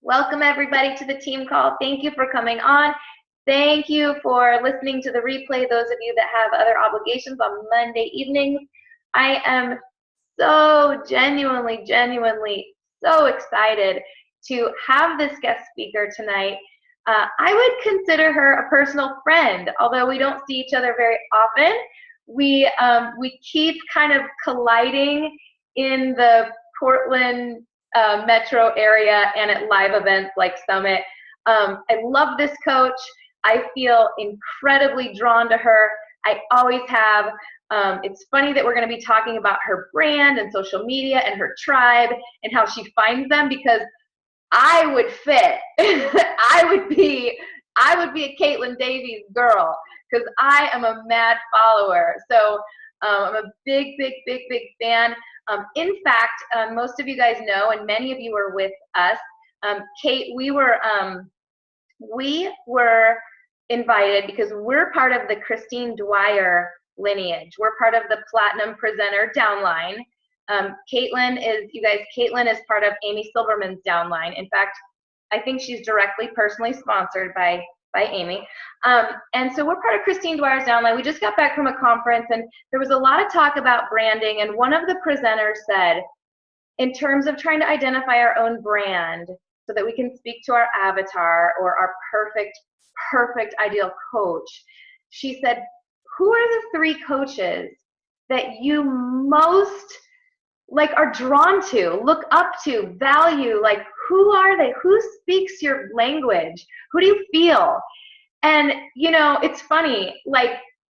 Welcome everybody to the team call. Thank you for coming on. Thank you for listening to the replay, those of you that have other obligations on Monday evenings. I am so genuinely so excited to have this guest speaker tonight. I would consider her a personal friend, although we don't see each other very often. We keep kind of colliding in the Portland metro area and at live events like Summit. I love this coach. I feel incredibly drawn to her. I always have. It's funny that we're going to be talking about her brand and social media and her tribe and how she finds them, because I would fit. I would be a Caitlin Davies girl, because I am a mad follower. So I'm a big fan. In fact, most of you guys know, and many of you were with us, Kate, we were invited because we're part of the Christine Dwyer lineage. We're part of the Platinum Presenter downline. Caitlin is part of Amy Silverman's downline. In fact, I think she's directly personally sponsored by Amy. And so we're part of Christine Dwyer's downline. We just got back from a conference and there was a lot of talk about branding, and one of the presenters said, in terms of trying to identify our own brand so that we can speak to our avatar or our perfect ideal coach, she said, who are the 3 coaches that you most are drawn to, look up to, value? Like, who are they? Who speaks your language? Who do you feel? And it's funny,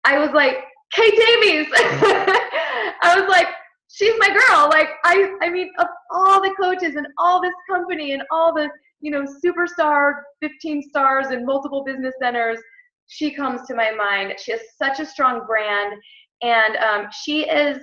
I was like, Kate Davies. I was like, she's my girl. I mean, of all the coaches and all this company and all the superstar 15 stars and multiple business centers, she comes to my mind. She has such a strong brand, and she is,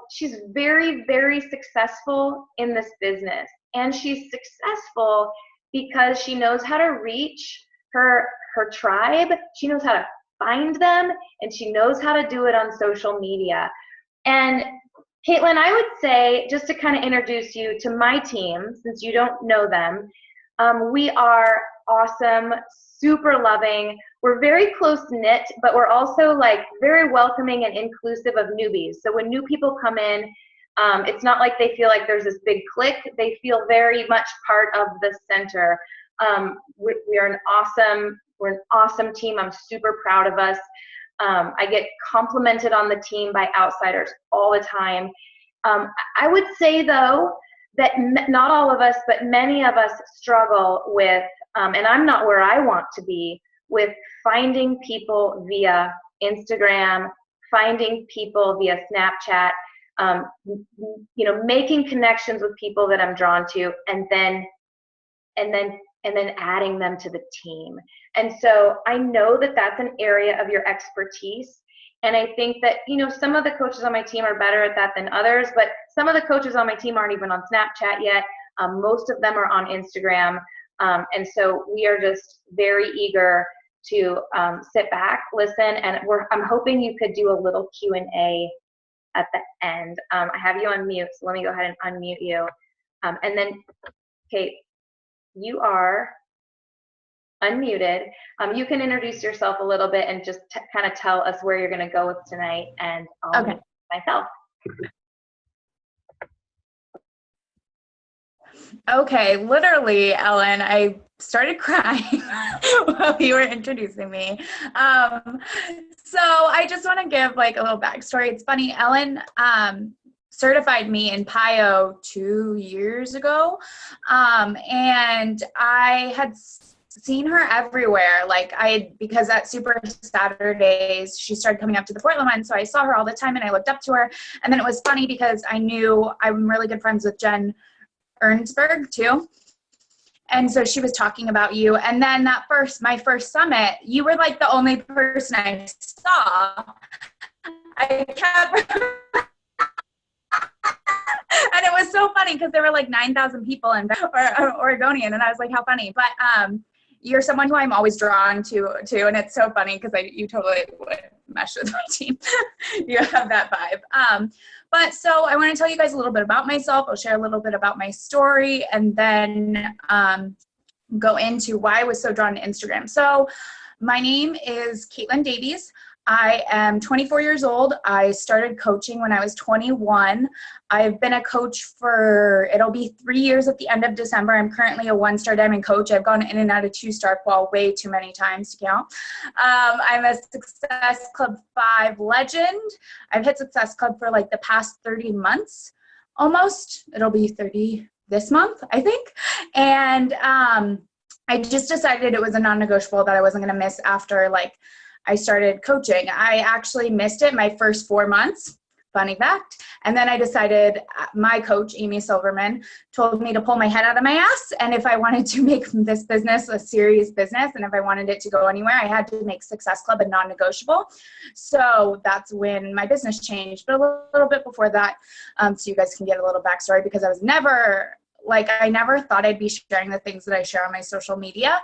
she's very successful in this business, and she's successful because she knows how to reach her tribe. She knows how to find them, and she knows how to do it on social media. And Caitlin, I would say, just to kind of introduce you to my team, since you don't know them, we are awesome, super loving. We're very close-knit, but we're also very welcoming and inclusive of newbies. So when new people come in, it's not like they feel like there's this big clique. They feel very much part of the center. We're an awesome team. I'm super proud of us. I get complimented on the team by outsiders all the time. I would say, though, that not all of us, but many of us struggle with, and I'm not where I want to be, with finding people via Instagram, finding people via Snapchat, making connections with people that I'm drawn to, and then adding them to the team. And so I know that that's an area of your expertise. And I think that, some of the coaches on my team are better at that than others, but some of the coaches on my team aren't even on Snapchat yet. Most of them are on Instagram. And so we are just very eager to sit back, listen, and I'm hoping you could do a little Q&A at the end. I have you on mute, so let me go ahead and unmute you. And then, Kate, you are unmuted. You can introduce yourself a little bit and just kind of tell us where you're going to go with tonight, and I'll introduce myself. Okay, literally, Ellen, I started crying while you were introducing me. So I just want to give a little backstory. It's funny, Ellen certified me in PIO 2 years ago, and I had seen her everywhere. Because at Super Saturdays, she started coming up to the Portland one, so I saw her all the time and I looked up to her. And then it was funny because I knew I'm really good friends with Jen Ernsberg too. And so she was talking about you. And then my first summit, you were the only person I saw. I kept, and it was so funny because there were 9,000 people in Oregonian, and I was like, how funny. But you're someone who I'm always drawn to, and it's so funny because you totally would mesh with my team. You have that vibe. But so I want to tell you guys a little bit about myself. I'll share a little bit about my story, and then go into why I was so drawn to Instagram. So my name is Caitlin Davies. I am 24 years old. I started coaching when I was 21. I've been a coach for, it'll be 3 years at the end of December. I'm currently a 1-star diamond coach. I've gone in and out of 2-star qual way too many times to count. I'm a Success Club 5 legend. I've hit Success Club for like the past 30 months, almost. It'll be 30 this month, I think. And I just decided it was a non-negotiable that I wasn't going to miss after like I started coaching. I actually missed it my first 4 months, funny fact. And then I decided, my coach, Amy Silverman, told me to pull my head out of my ass. And if I wanted to make this business a serious business, and if I wanted it to go anywhere, I had to make Success Club a non-negotiable. So that's when my business changed. But a little bit before that, so you guys can get a little backstory, because I was never, I never thought I'd be sharing the things that I share on my social media.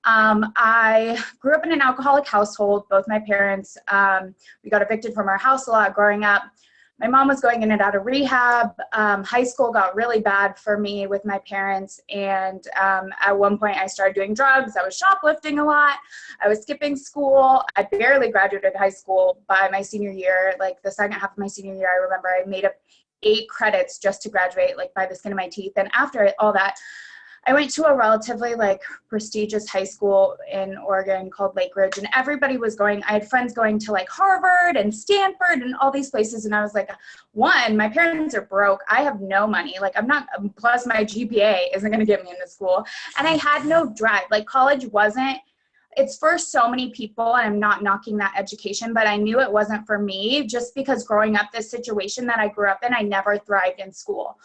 I grew up in an alcoholic household. Both my parents, we got evicted from our house a lot growing up. My mom was going in and out of rehab. High school got really bad for me with my parents. And at one point I started doing drugs. I was shoplifting a lot. I was skipping school. I barely graduated high school by my senior year. Like the second half of my senior year, I remember I made up 8 credits just to graduate, like by the skin of my teeth. And after all that, I went to a relatively prestigious high school in Oregon called Lake Ridge, and everybody was going. I had friends going to Harvard and Stanford and all these places. And I was like, one, my parents are broke. I have no money. I'm not, plus my GPA isn't going to get me into school. And I had no drive. College wasn't, it's for so many people, and I'm not knocking that education, but I knew it wasn't for me just because growing up, this situation that I grew up in, I never thrived in school.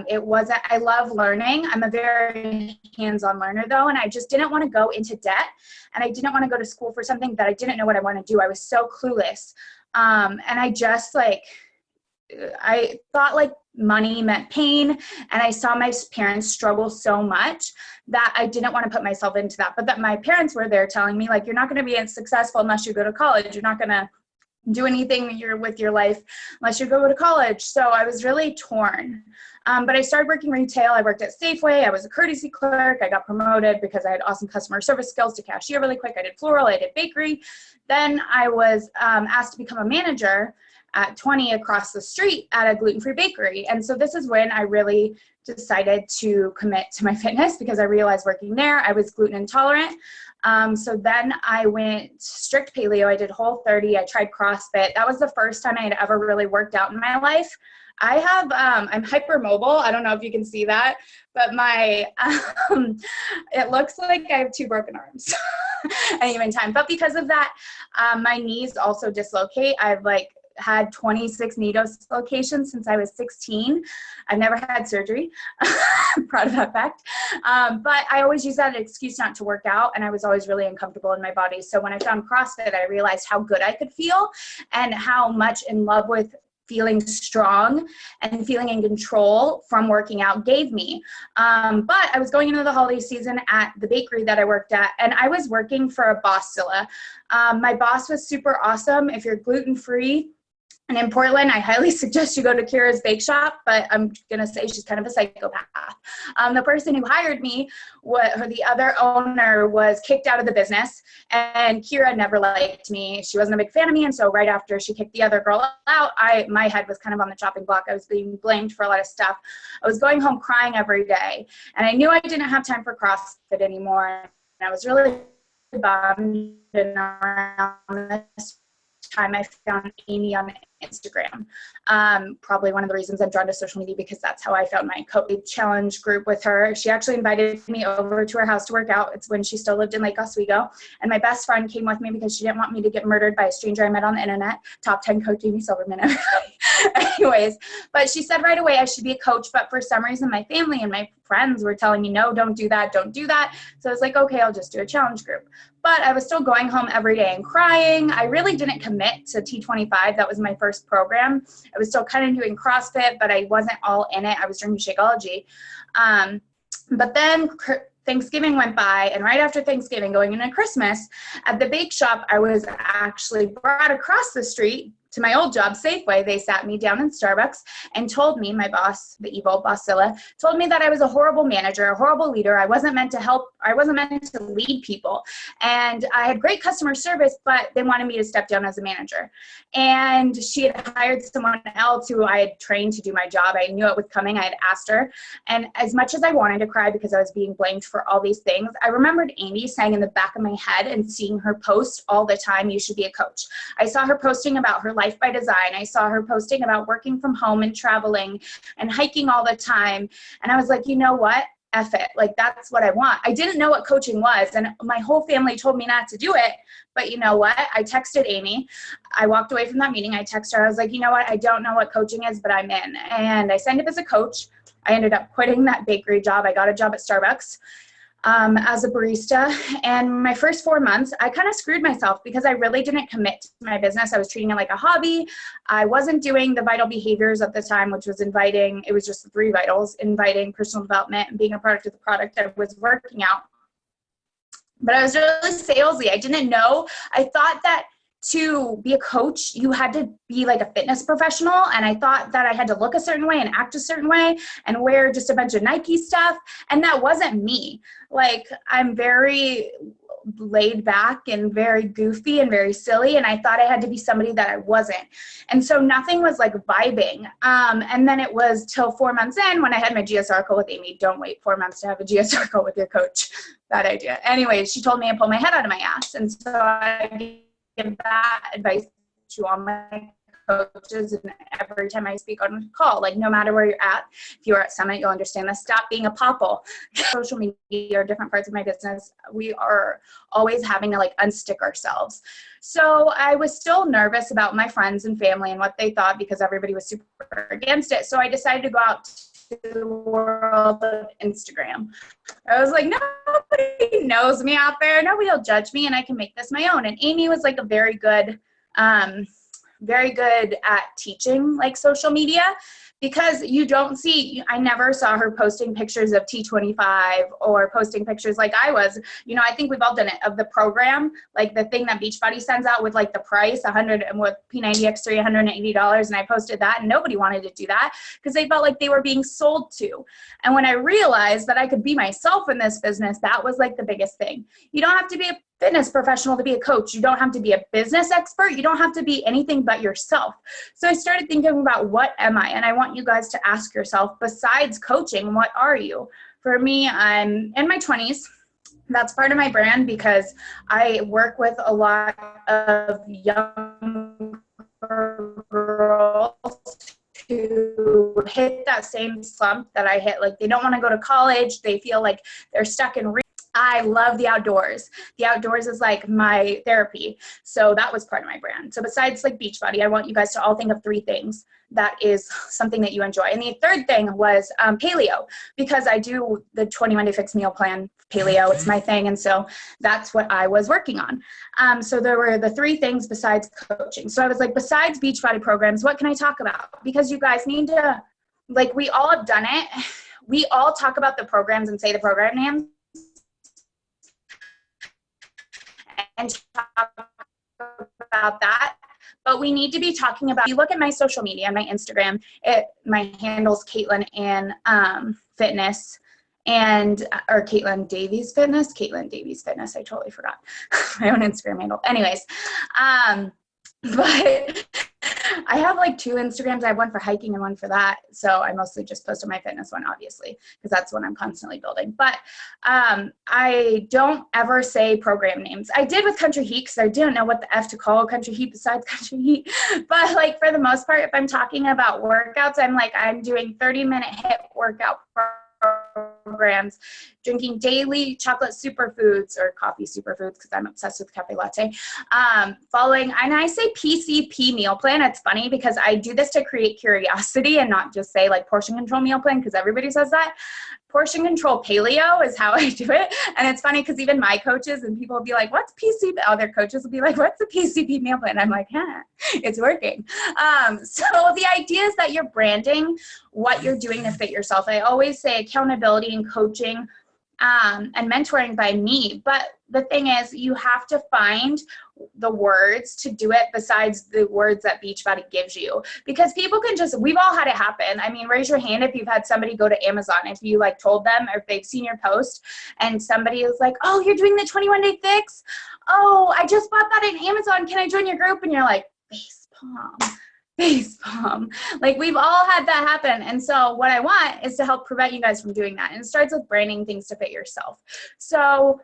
It wasn't, I love learning. I'm a very hands-on learner though, and I just didn't want to go into debt, and I didn't want to go to school for something that I didn't know what I want to do. I was so clueless. And I just I thought money meant pain, and I saw my parents struggle so much that I didn't want to put myself into that. But that my parents were there telling me you're not going to be successful unless you go to college. You're not going to do anything with your life unless you go to college. So I was really torn. But I started working retail. I worked at Safeway. I was a courtesy clerk. I got promoted because I had awesome customer service skills to cashier really quick. I did floral. I did bakery. Then I was asked to become a manager at 20 across the street at a gluten-free bakery. And so this is when I really decided to commit to my fitness, because I realized working there, I was gluten intolerant. So then I went strict paleo. I did Whole30. I tried CrossFit. That was the first time I had ever really worked out in my life. I have, I'm hypermobile. I don't know if you can see that, but my, it looks like I have 2 broken arms at any given time. But because of that, my knees also dislocate. I've had 26 knee dislocations since I was 16. I've never had surgery. I'm proud of that fact. But I always use that as an excuse not to work out, and I was always really uncomfortable in my body. So when I found CrossFit, I realized how good I could feel and how much in love with feeling strong and feeling in control from working out gave me. But I was going into the holiday season at the bakery that I worked at, and I was working for a bossilla. My boss was super awesome. If you're gluten-free, and in Portland, I highly suggest you go to Kira's Bake Shop, but I'm going to say she's kind of a psychopath. The person who hired me, the other owner, was kicked out of the business, and Kira never liked me. She wasn't a big fan of me, and so right after she kicked the other girl out, my head was kind of on the chopping block. I was being blamed for a lot of stuff. I was going home crying every day, and I knew I didn't have time for CrossFit anymore, and I was really bummed. And around this time, I found Amy on Instagram. Probably one of the reasons I'm drawn to social media, because that's how I found my coach challenge group with her. She actually invited me over to her house to work out. It's when she still lived in Lake Oswego. And my best friend came with me because she didn't want me to get murdered by a stranger I met on the internet. Top 10 coach Amy Silverman. Anyways, but she said right away I should be a coach. But for some reason, my family and my friends were telling me, no, don't do that. Don't do that. So I was like, okay, I'll just do a challenge group. But I was still going home every day and crying. I really didn't commit to T25. That was my first program. I was still kind of doing CrossFit, but I wasn't all in it. I was drinking Shakeology. But then Thanksgiving went by, and right after Thanksgiving, going into Christmas, at the bake shop, I was actually brought across the street to my old job, Safeway, they sat me down in Starbucks and told me, my boss, the evil bossilla, told me that I was a horrible manager, a horrible leader. I wasn't meant to help. I wasn't meant to lead people. And I had great customer service, but they wanted me to step down as a manager. And she had hired someone else who I had trained to do my job. I knew it was coming. I had asked her. And as much as I wanted to cry because I was being blamed for all these things, I remembered Amy saying in the back of my head and seeing her post all the time, you should be a coach. I saw her posting about her life by design. I saw her posting about working from home and traveling and hiking all the time. And I was like, you know what? F it. Like, that's what I want. I didn't know what coaching was, and my whole family told me not to do it. But you know what? I texted Amy. I walked away from that meeting. I texted her. I was like, you know what? I don't know what coaching is, but I'm in. And I signed up as a coach. I ended up quitting that bakery job. I got a job at Starbucks as a barista. And my first 4 months, I kind of screwed myself because I really didn't commit to my business. I was treating it like a hobby. I wasn't doing the vital behaviors at the time, which was inviting, it was just the 3 vitals, inviting, personal development, and being a product of the product. I was working out. But I was really salesy. I didn't know. I thought that to be a coach, you had to be like a fitness professional. And I thought that I had to look a certain way and act a certain way and wear just a bunch of Nike stuff. And that wasn't me. Like, I'm very laid back and very goofy and very silly. And I thought I had to be somebody that I wasn't. And so nothing was like vibing. And then it was till 4 months in when I had my GSR call with Amy. Don't wait 4 months to have a GSR call with your coach. Bad idea. Anyway, she told me I pull my head out of my ass. And so I give that advice to all my coaches and every time I speak on a call, like, no matter where you're at, if you're at Summit, you'll understand this. Stop being a popple. Social media or different parts of my business, we are always having to like unstick ourselves. So I was still nervous about my friends and family and what they thought because everybody was super against it. So I decided to go out to the world of Instagram. I was like, nobody knows me out there. Nobody will judge me and I can make this my own. And Amy was like a very good at teaching like social media because you don't see, I never saw her posting pictures of T25 or posting pictures like I was, you know, I think we've all done it, of the program, like the thing that Beachbody sends out with like the price, 100 and with P90X3, $180. And I posted that and nobody wanted to do that because they felt like they were being sold to. And when I realized that I could be myself in this business, that was like the biggest thing. You don't have to be a fitness professional to be a coach. You don't have to be a business expert. You don't have to be anything but yourself. So I started thinking about, what am I? And I want you guys to ask yourself, besides coaching, what are you? For me, I'm in my 20s. That's part of my brand because I work with a lot of young girls who hit that same slump that I hit. Like, they don't want to go to college. They feel like they're stuck in I love the outdoors. The outdoors is like my therapy. So that was part of my brand. So besides like Beachbody, I want you guys to all think of 3 things that is something that you enjoy. And the third thing was paleo, because I do the 21-day fixed meal plan, paleo, it's my thing. And so that's what I was working on. So there were the 3 things besides coaching. So I was like, besides Beachbody programs, what can I talk about? Because you guys need to, like, we all have done it. We all talk about the programs and say the program names and talk about that. But we need to be talking about, you look at my social media, my Instagram, my handle's Caitlin and Fitness and, or Caitlin Davies Fitness, I totally forgot my own Instagram handle. Anyways, but I have like 2 Instagrams. I have one for hiking and one for that. So I mostly just post on my fitness one, obviously, because that's what I'm constantly building. But I don't ever say program names. I did with Country Heat because I didn't know what the F to call Country Heat besides Country Heat. But like, for the most part, if I'm talking about workouts, I'm like, I'm doing 30-minute HIIT workout programs, drinking daily chocolate superfoods or coffee superfoods because I'm obsessed with cafe latte, following, and I say PCP meal plan. It's funny because I do this to create curiosity and not just say like portion control meal plan because everybody says that. Portion control paleo is how I do it. And it's funny because even my coaches and people will be like, what's PCP? Other coaches will be like, what's a PCP meal plan? I'm like, it's working. So the idea is that you're branding what you're doing to fit yourself. I always say accountability and coaching and mentoring by me. But the thing is, you have to find the words to do it besides the words that Beachbody gives you, because people can just, we've all had it happen. I mean, raise your hand if you've had somebody go to Amazon, if you like told them, or if they've seen your post and somebody is like, oh, you're doing the 21-day fix? Oh, I just bought that in Amazon. Can I join your group? And you're like, face palm. Like, we've all had that happen. And so what I want is to help prevent you guys from doing that. And it starts with branding things to fit yourself. So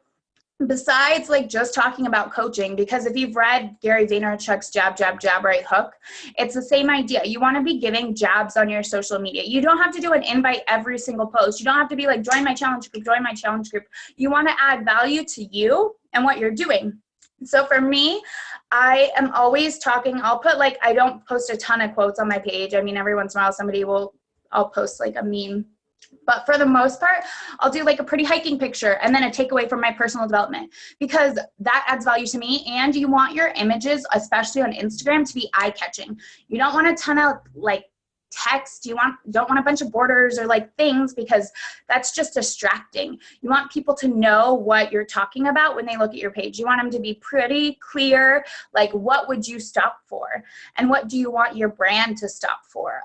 besides like just talking about coaching, because if you've read Gary Vaynerchuk's jab, jab, jab, right hook, it's the same idea. You want to be giving jabs on your social media. You don't have to do an invite every single post. You don't have to be like, join my challenge group, join my challenge group. You want to add value to you and what you're doing. So for me, I am always talking, I'll put like, I don't post a ton of quotes on my page. I mean, every once in a while I'll post like a meme. But for the most part, I'll do like a pretty hiking picture and then a takeaway from my personal development, because that adds value to me. And you want your images, especially on Instagram, to be eye-catching. You don't want a ton of like text. Don't want a bunch of borders or like things, because that's just distracting. You want people to know what you're talking about when they look at your page. You want them to be pretty clear, like what would you stop for and what do you want your brand to stop for.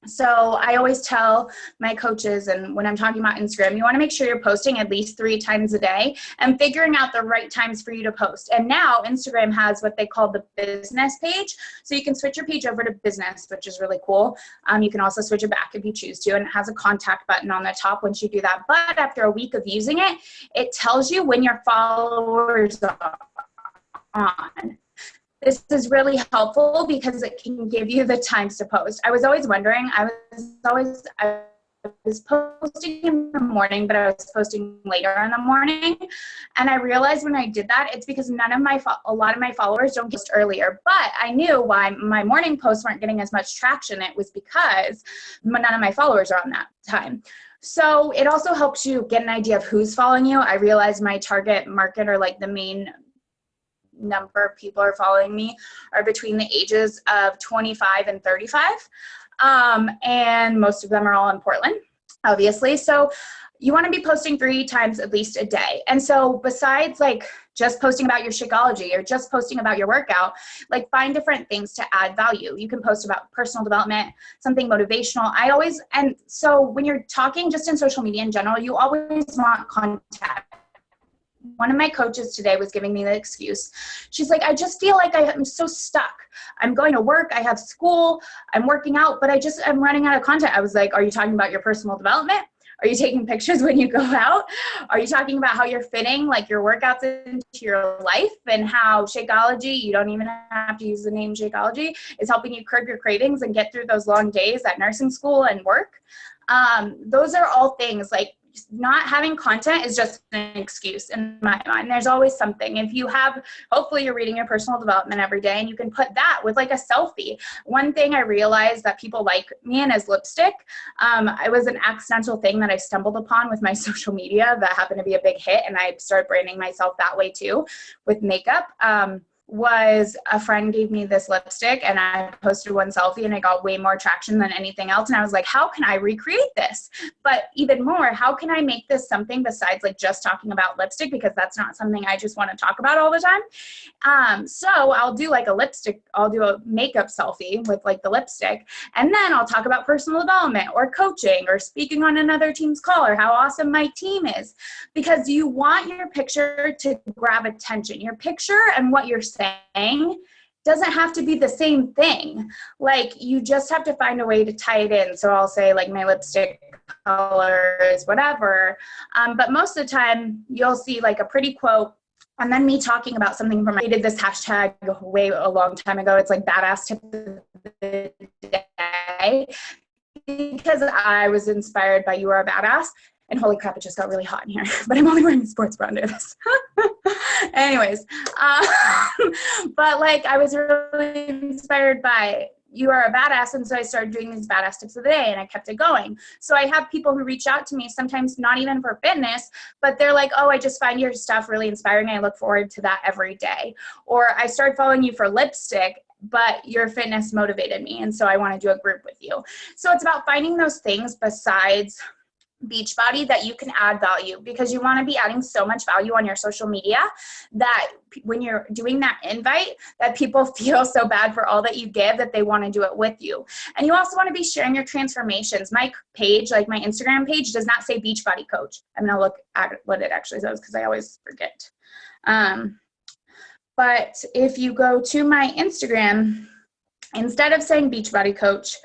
So I always tell my coaches, and when I'm talking about Instagram, you want to make sure you're posting at least 3 times a day and figuring out the right times for you to post. And now Instagram has what they call the business page. So you can switch your page over to business, which is really cool. You can also switch it back if you choose to, and it has a contact button on the top once you do that. But after a week of using it, it tells you when your followers are on. This is really helpful because it can give you the times to post. I was always wondering, I was posting in the morning, but I was posting later in the morning. And I realized when I did that, it's because a lot of my followers don't post earlier. But I knew why my morning posts weren't getting as much traction. It was because none of my followers are on that time. So it also helps you get an idea of who's following you. I realized my target market, or like the main number of people are following me, are between the ages of 25 and 35. And most of them are all in Portland, obviously. So you want to be posting 3 times at least a day. And so besides like just posting about your Shakeology or just posting about your workout, like find different things to add value. You can post about personal development, something motivational. And so when you're talking just in social media in general, you always want contact. One of my coaches today was giving me the excuse. She's like, I just feel like I'm so stuck. I'm going to work, I have school, I'm working out, but I'm running out of content. I was like, are you talking about your personal development? Are you taking pictures when you go out? Are you talking about how you're fitting like your workouts into your life, and how Shakeology, you don't even have to use the name Shakeology, is helping you curb your cravings and get through those long days at nursing school and work? Those are all things like, not having content is just an excuse in my mind. There's always something. If you have, hopefully you're reading your personal development every day, and you can put that with like a selfie. One thing I realized that people like me in is lipstick. It was an accidental thing that I stumbled upon with my social media that happened to be a big hit, and I started branding myself that way too with makeup. Was a friend gave me this lipstick, and I posted one selfie, and it got way more traction than anything else. And I was like, how can I recreate this? But even more, how can I make this something besides like just talking about lipstick? Because that's not something I just want to talk about all the time. So I'll do like I'll do a makeup selfie with like the lipstick. And then I'll talk about personal development or coaching or speaking on another team's call, or how awesome my team is, because you want your picture to grab attention. Your picture and what you're saying doesn't have to be the same thing. Like, you just have to find a way to tie it in. So I'll say like my lipstick color is whatever. But most of the time you'll see like a pretty quote, and then me talking about something from, I did this hashtag a long time ago. It's like badass tip of the day, because I was inspired by You Are a Badass. And holy crap, it just got really hot in here. But I'm only wearing a sports bra under this. Anyways, but like I was really inspired by You Are a Badass. And so I started doing these badass tips of the day, and I kept it going. So I have people who reach out to me, sometimes not even for fitness, but they're like, oh, I just find your stuff really inspiring. I look forward to that every day. Or I started following you for lipstick, but your fitness motivated me, and so I want to do a group with you. So it's about finding those things besides Beachbody that you can add value, because you want to be adding so much value on your social media that when you're doing that invite, that people feel so bad for all that you give that they want to do it with you. And you also want to be sharing your transformations. My page, like my Instagram page, does not say Beachbody Coach. I'm going to look at what it actually says because I always forget. But if you go to my Instagram, instead of saying Beachbody Coach,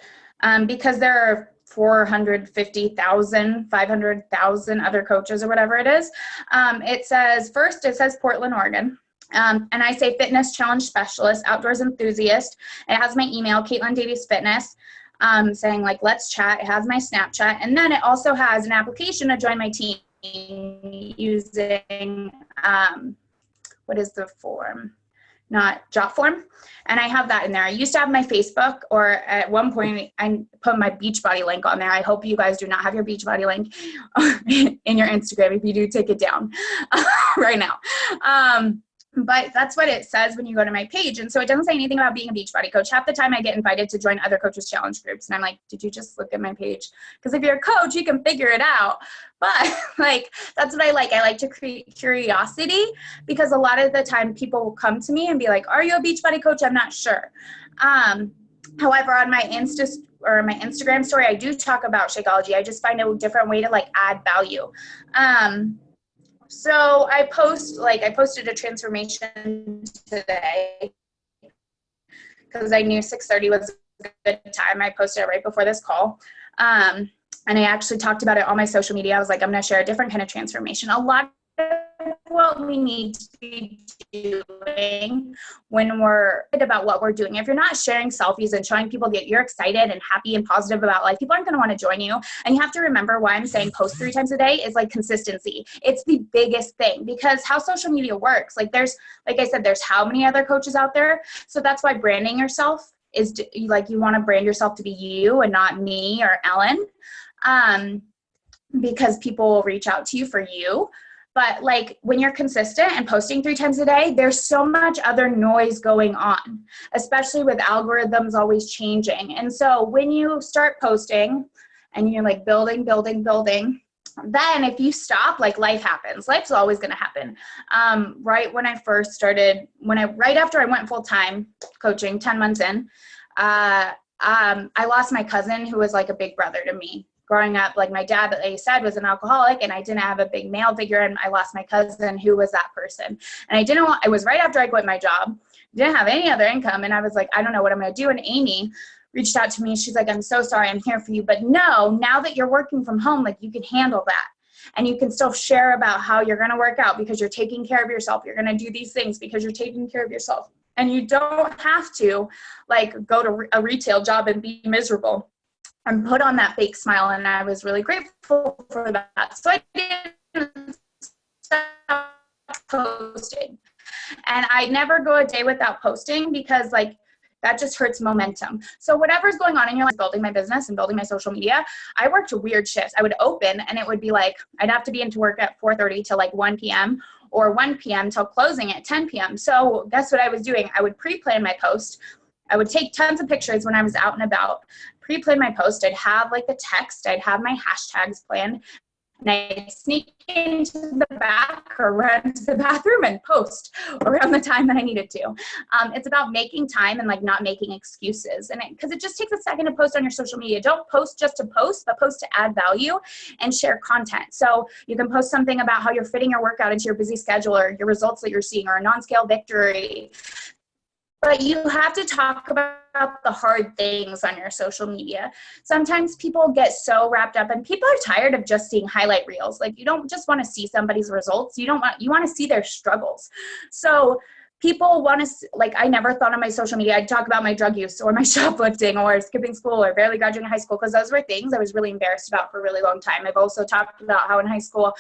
because there are 450,000, 500,000 other coaches or whatever it is. It says Portland, Oregon. And I say fitness challenge specialist, outdoors enthusiast. It has my email, Caitlin Davies Fitness, saying like, let's chat. It has my Snapchat. And then it also has an application to join my team using, what is the form? Not Jotform. And I have that in there. I used to have my Facebook, or at one point I put my Beachbody link on there. I hope you guys do not have your Beachbody link in your Instagram. If you do, take it down right now. But that's what it says when you go to my page. And so it doesn't say anything about being a Beachbody coach. Half the time I get invited to join other coaches challenge groups. And I'm like, did you just look at my page? Because if you're a coach, you can figure it out. But like, that's what I like. I like to create curiosity, because a lot of the time people will come to me and be like, are you a Beachbody coach? I'm not sure. However, on my Instagram story, I do talk about Shakeology. I just find a different way to like add value. So I posted a transformation today because I knew 6:30 was a good time. I posted it right before this call. And I actually talked about it on my social media. I was like, I'm going to share a different kind of transformation. A lot of what we need to be doing when we're about what we're doing. If you're not sharing selfies and showing people that you're excited and happy and positive about life, people aren't going to want to join you. And you have to remember why I'm saying post 3 times a day is like consistency. It's the biggest thing, because how social media works, like I said, there's how many other coaches out there. So that's why branding yourself is like, you want to brand yourself to be you and not me or Ellen, because people will reach out to you for you. But like when you're consistent and posting 3 times a day, there's so much other noise going on, especially with algorithms always changing. And so when you start posting and you're like building, then if you stop, like life happens. Life's always going to happen. Right when I first started, right after I went full-time coaching 10 months in, I lost my cousin who was like a big brother to me. Growing up, like my dad, like I said, was an alcoholic, and I didn't have a big male figure, and I lost my cousin who was that person. And it was right after I quit my job, didn't have any other income, and I was like, I don't know what I'm going to do. And Amy reached out to me. She's like, I'm so sorry, I'm here for you. But no, now that you're working from home, like you can handle that. And you can still share about how you're going to work out because you're taking care of yourself. You're going to do these things because you're taking care of yourself. And you don't have to like go to a retail job and be miserable and put on that fake smile. And I was really grateful for that. So I didn't stop posting. And I never go a day without posting, because like that just hurts momentum. So whatever's going on in your life, building my business and building my social media, I worked weird shifts. I would open and it would be like, I'd have to be into work at 4:30 till like 1 p.m. or 1 p.m. till closing at 10 p.m. So guess what I was doing? I would pre-plan my post. I would take tons of pictures when I was out and about, pre-plan my post. I'd have like the text, I'd have my hashtags planned, and I'd sneak into the back or run to the bathroom and post around the time that I needed to. It's about making time and like not making excuses. And because it just takes a second to post on your social media. Don't post just to post, but post to add value and share content. So you can post something about how you're fitting your workout into your busy schedule, or your results that you're seeing, or a non-scale victory. But you have to talk about the hard things on your social media. Sometimes people get so wrapped up, and people are tired of just seeing highlight reels. Like you don't just want to see somebody's results. You want to see their struggles. So people want to, like, I never thought on my social media I'd talk about my drug use or my shoplifting or skipping school or barely graduating high school, because those were things I was really embarrassed about for a really long time. I've also talked about how in high school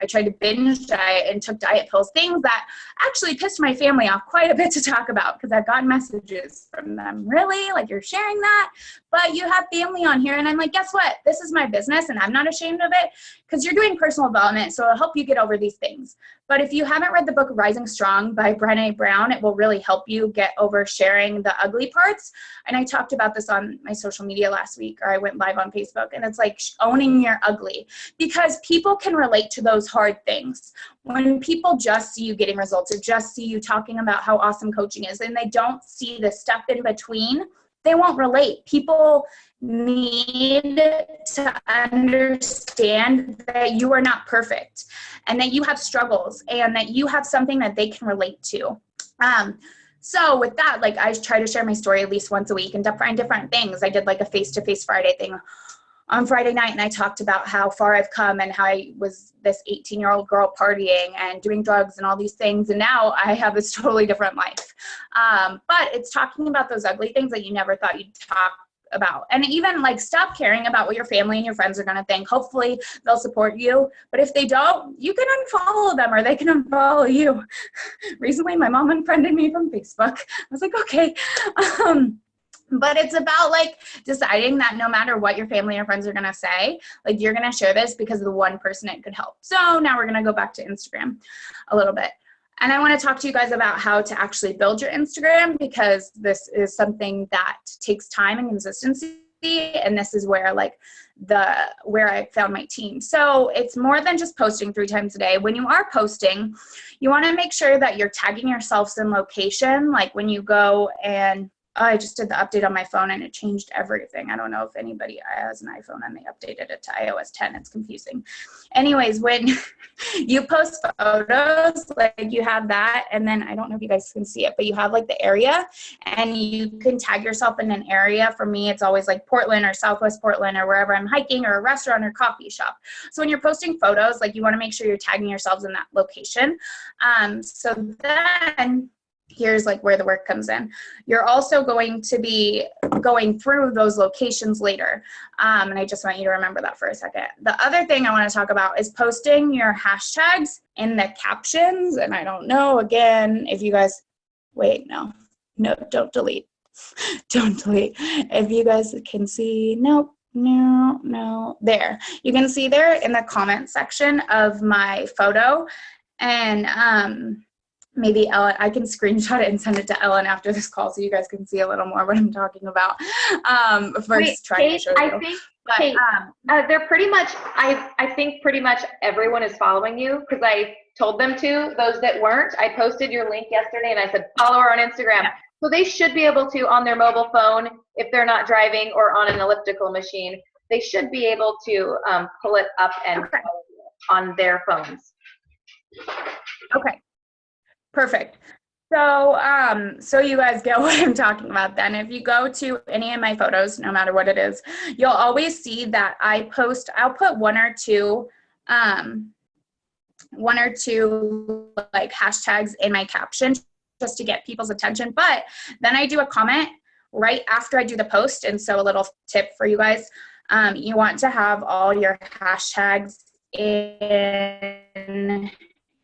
I tried to binge diet and took diet pills, things that actually pissed my family off quite a bit to talk about, because I've gotten messages from them, really? Like, you're sharing that? But you have family on here. And I'm like, guess what? This is my business, and I'm not ashamed of it, because you're doing personal development, so it'll help you get over these things. But if you haven't read the book Rising Strong by Brené Brene Brown, it will really help you get over sharing the ugly parts. And I talked about this on my social media last week, or I went live on Facebook, and it's like owning your ugly, because people can relate to those hard things. When people just see you getting results or just see you talking about how awesome coaching is, and they don't see the stuff in between, they won't relate. People need to understand that you are not perfect and that you have struggles and that you have something that they can relate to. So with that, like, I try to share my story at least once a week and find different things. I did like a face-to-face Friday thing on Friday night, and I talked about how far I've come and how I was this 18-year-old girl partying and doing drugs and all these things, and now I have this totally different life. But it's talking about those ugly things that you never thought you'd talk about. And even like, stop caring about what your family and your friends are going to think. Hopefully they'll support you, but if they don't, you can unfollow them or they can unfollow you. Recently my mom unfriended me from Facebook. I was like, okay. But it's about like deciding that no matter what your family or friends are going to say, like, you're going to share this because of the one person it could help. So now we're going to go back to Instagram a little bit. And I want to talk to you guys about how to actually build your Instagram, because this is something that takes time and consistency. And this is where where I found my team. So it's more than just posting 3 times a day. When you are posting, you want to make sure that you're tagging yourselves in location. Like when you go and I just did the update on my phone and it changed everything. I don't know if anybody has an iPhone and they updated it to iOS 10. It's confusing. Anyways, when you post photos, like, you have that, and then I don't know if you guys can see it, but you have like the area, and you can tag yourself in an area. For me, it's always like Portland or Southwest Portland or wherever I'm hiking, or a restaurant or coffee shop. So when you're posting photos, like, you want to make sure you're tagging yourselves in that location. So then here's like where the work comes in. You're also going to be going through those locations later. And I just want you to remember that for a second. The other thing I want to talk about is posting your hashtags in the captions. And I don't know, again, if you guys, wait, no, don't delete. Don't delete. If you guys can see, nope. No, there. You can see there in the comment section of my photo. And maybe Ellen, I can screenshot it and send it to Ellen after this call so you guys can see a little more what I'm talking about. First, trying to show you. Kate, they're pretty much, I think pretty much everyone is following you, because I told them to. Those that weren't, I posted your link yesterday and I said, follow her on Instagram. Yeah. So they should be able to, on their mobile phone, if they're not driving or on an elliptical machine, they should be able to pull it up and follow you on their phones. Okay. Perfect. So, so you guys get what I'm talking about then. If you go to any of my photos, no matter what it is, you'll always see that I'll put one or two like hashtags in my caption just to get people's attention. But then I do a comment right after I do the post. And so a little tip for you guys, you want to have all your hashtags in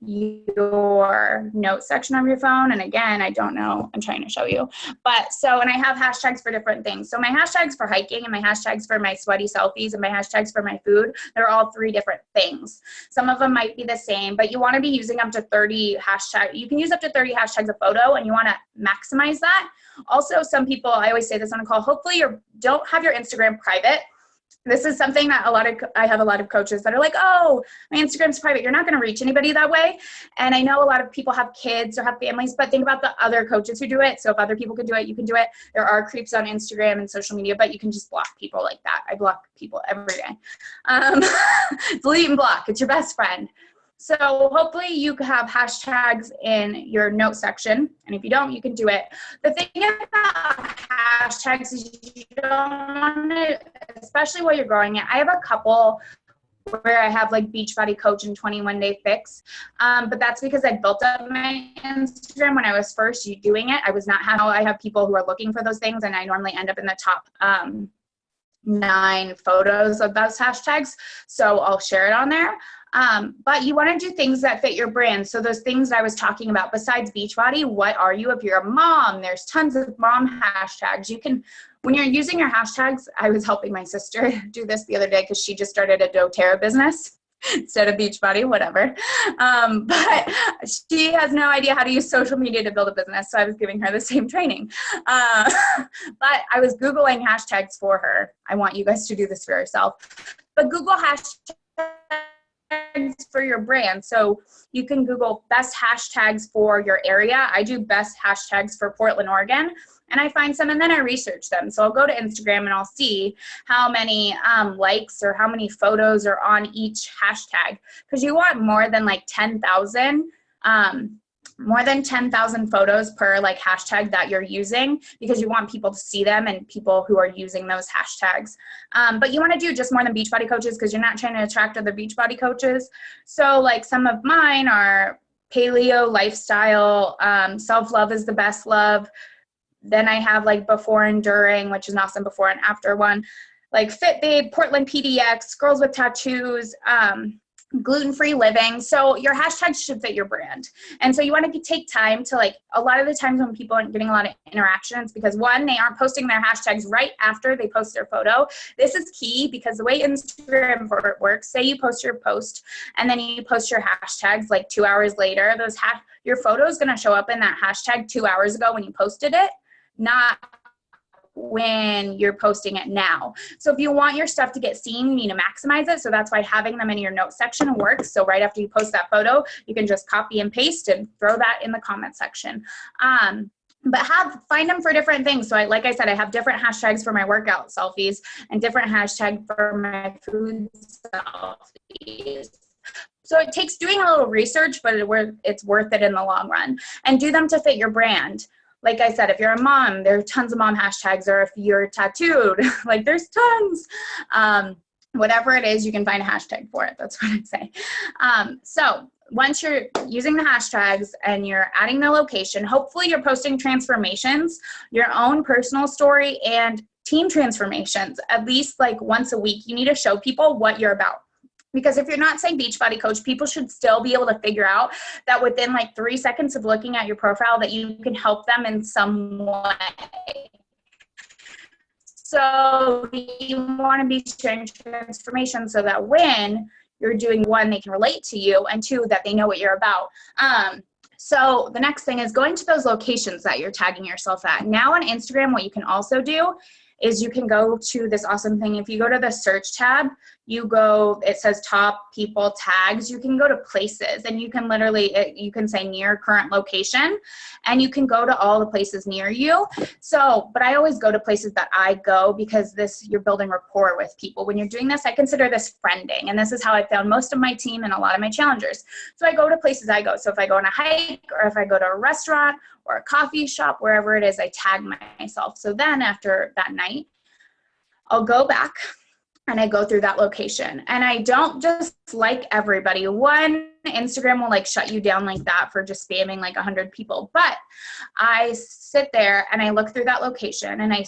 your notes section of your phone. And again, I don't know, I'm trying to show you, but so, and I have hashtags for different things. So my hashtags for hiking and my hashtags for my sweaty selfies and my hashtags for my food, they're all 3 different things. Some of them might be the same, but you want to be using up to 30 hashtags. You can use up to 30 hashtags a photo, and you want to maximize that. Also, some people, I always say this on a call, hopefully you don't have your Instagram private. This is something that I have a lot of coaches that are like, oh, my Instagram's private. You're not going to reach anybody that way. And I know a lot of people have kids or have families, but think about the other coaches who do it. So if other people could do it, you can do it. There are creeps on Instagram and social media, but you can just block people like that. I block people every day. Delete and block. It's your best friend. So hopefully you have hashtags in your note section. And if you don't, you can do it. The thing about hashtags is you don't want to, especially while you're growing it. I have a couple where I have like Beachbody Coach and 21 Day Fix. But that's because I built up my Instagram when I was first doing it. I was not how I have people who are looking for those things. And I normally end up in the top 9 photos of those hashtags. So I'll share it on there. But you want to do things that fit your brand. So those things that I was talking about, besides Beachbody, what are you? If you're a mom, there's tons of mom hashtags. You can, when you're using your hashtags, I was helping my sister do this the other day because she just started a doTERRA business. instead of Beachbody, whatever. But she has no idea how to use social media to build a business, so I was giving her the same training. But I was Googling hashtags for her. I want you guys to do this for yourself. But Google hashtags for your brand. So you can Google best hashtags for your area. I do best hashtags for Portland, Oregon, and I find some and then I research them. So I'll go to Instagram and I'll see how many likes or how many photos are on each hashtag, because you want more than like 10,000 photos per like hashtag that you're using, because you want people to see them and people who are using those hashtags. But you want to do just more than Beachbody coaches, because you're not trying to attract other Beachbody coaches. So like some of mine are paleo, lifestyle, self-love is the best love. Then I have like before and during, which is an awesome before and after one, like Fit Babe, Portland PDX, Girls with Tattoos, gluten-free living. So your hashtags should fit your brand. And so you want to take time to, like, a lot of the times when people aren't getting a lot of interactions, because one, they aren't posting their hashtags right after they post their photo. This is key, because the way Instagram works, say you post your post and then you post your hashtags like 2 hours later, your photo is going to show up in that hashtag 2 hours ago when you posted it, not when you're posting it now. So if you want your stuff to get seen, you need to maximize it. So that's why having them in your notes section works. So right after you post that photo, you can just copy and paste and throw that in the comment section. But find them for different things. So like I said, I have different hashtags for my workout selfies and different hashtags for my food selfies. So it takes doing a little research, but it's worth it in the long run. And do them to fit your brand. Like I said, if you're a mom, there are tons of mom hashtags, or if you're tattooed, like there's tons. Whatever it is, you can find a hashtag for it. That's what I'd say. So once you're using the hashtags and you're adding the location, hopefully you're posting transformations, your own personal story, and team transformations at least like once a week. You need to show people what you're about. Because if you're not saying Beachbody coach, people should still be able to figure out that within like 3 seconds of looking at your profile that you can help them in some way. So you want to be sharing transformation so that when you're doing one, they can relate to you, and two, that they know what you're about. So the next thing is going to those locations that you're tagging yourself at. Now on Instagram, what you can also do is you can go to this awesome thing. If you go to the search tab, it says top people tags. You can go to places, and you can literally, you can say near current location, and you can go to all the places near you. So, but I always go to places that I go, because you're building rapport with people. When you're doing this, I consider this friending, and this is how I found most of my team and a lot of my challengers. So I go to places I go. So if I go on a hike, or if I go to a restaurant or a coffee shop, wherever it is, I tag myself. So then after that night, I'll go back and I go through that location. And I don't just like everybody. One, Instagram will like shut you down like that for just spamming like 100 people. But I sit there and I look through that location, and I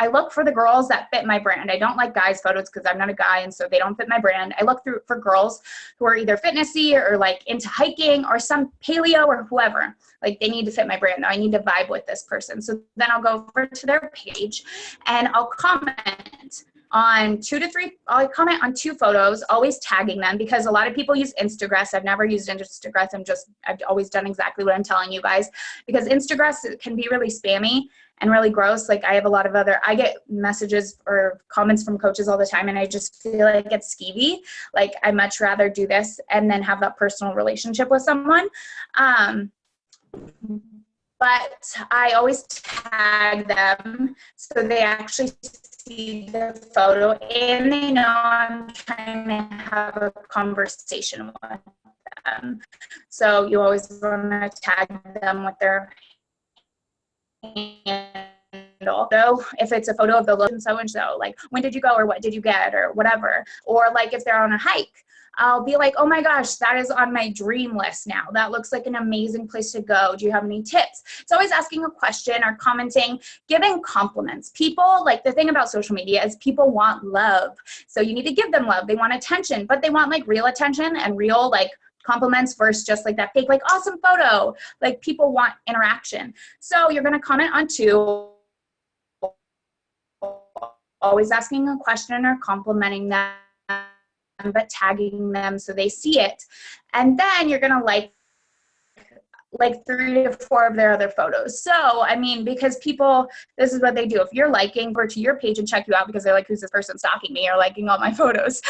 look for the girls that fit my brand. I don't like guys' photos because I'm not a guy, and so they don't fit my brand. I look through for girls who are either fitnessy or like into hiking or some paleo or whoever. Like they need to fit my brand. I need to vibe with this person. So then I'll go over to their page and I'll comment on 2 to 3, I'll comment on 2 photos, always tagging them, because a lot of people use Instagram. I've never used Instagram. I've always done exactly what I'm telling you guys, because Instagram can be really spammy and really gross. Like I get messages or comments from coaches all the time, and I just feel like it's skeevy. Like I much rather do this and then have that personal relationship with someone. But I always tag them so they actually see the photo and they know I'm trying to have a conversation with them. So you always want to tag them with their handle. So if it's a photo of the location so-and-so, like when did you go or what did you get or whatever, or like if they're on a hike, I'll be like, oh my gosh, that is on my dream list now. That looks like an amazing place to go. Do you have any tips? It's always asking a question or commenting, giving compliments. People, like the thing about social media is people want love. So you need to give them love. They want attention, but they want like real attention and real like compliments versus just like that fake, like awesome photo. Like people want interaction. So you're going to comment on 2, always asking a question or complimenting them. but tagging them so they see it. And then you're going to like 3 to 4 of their other photos. So, I mean, because people, this is what they do. If you're liking over to your page and check you out because they're like, who's this person stalking me or liking all my photos?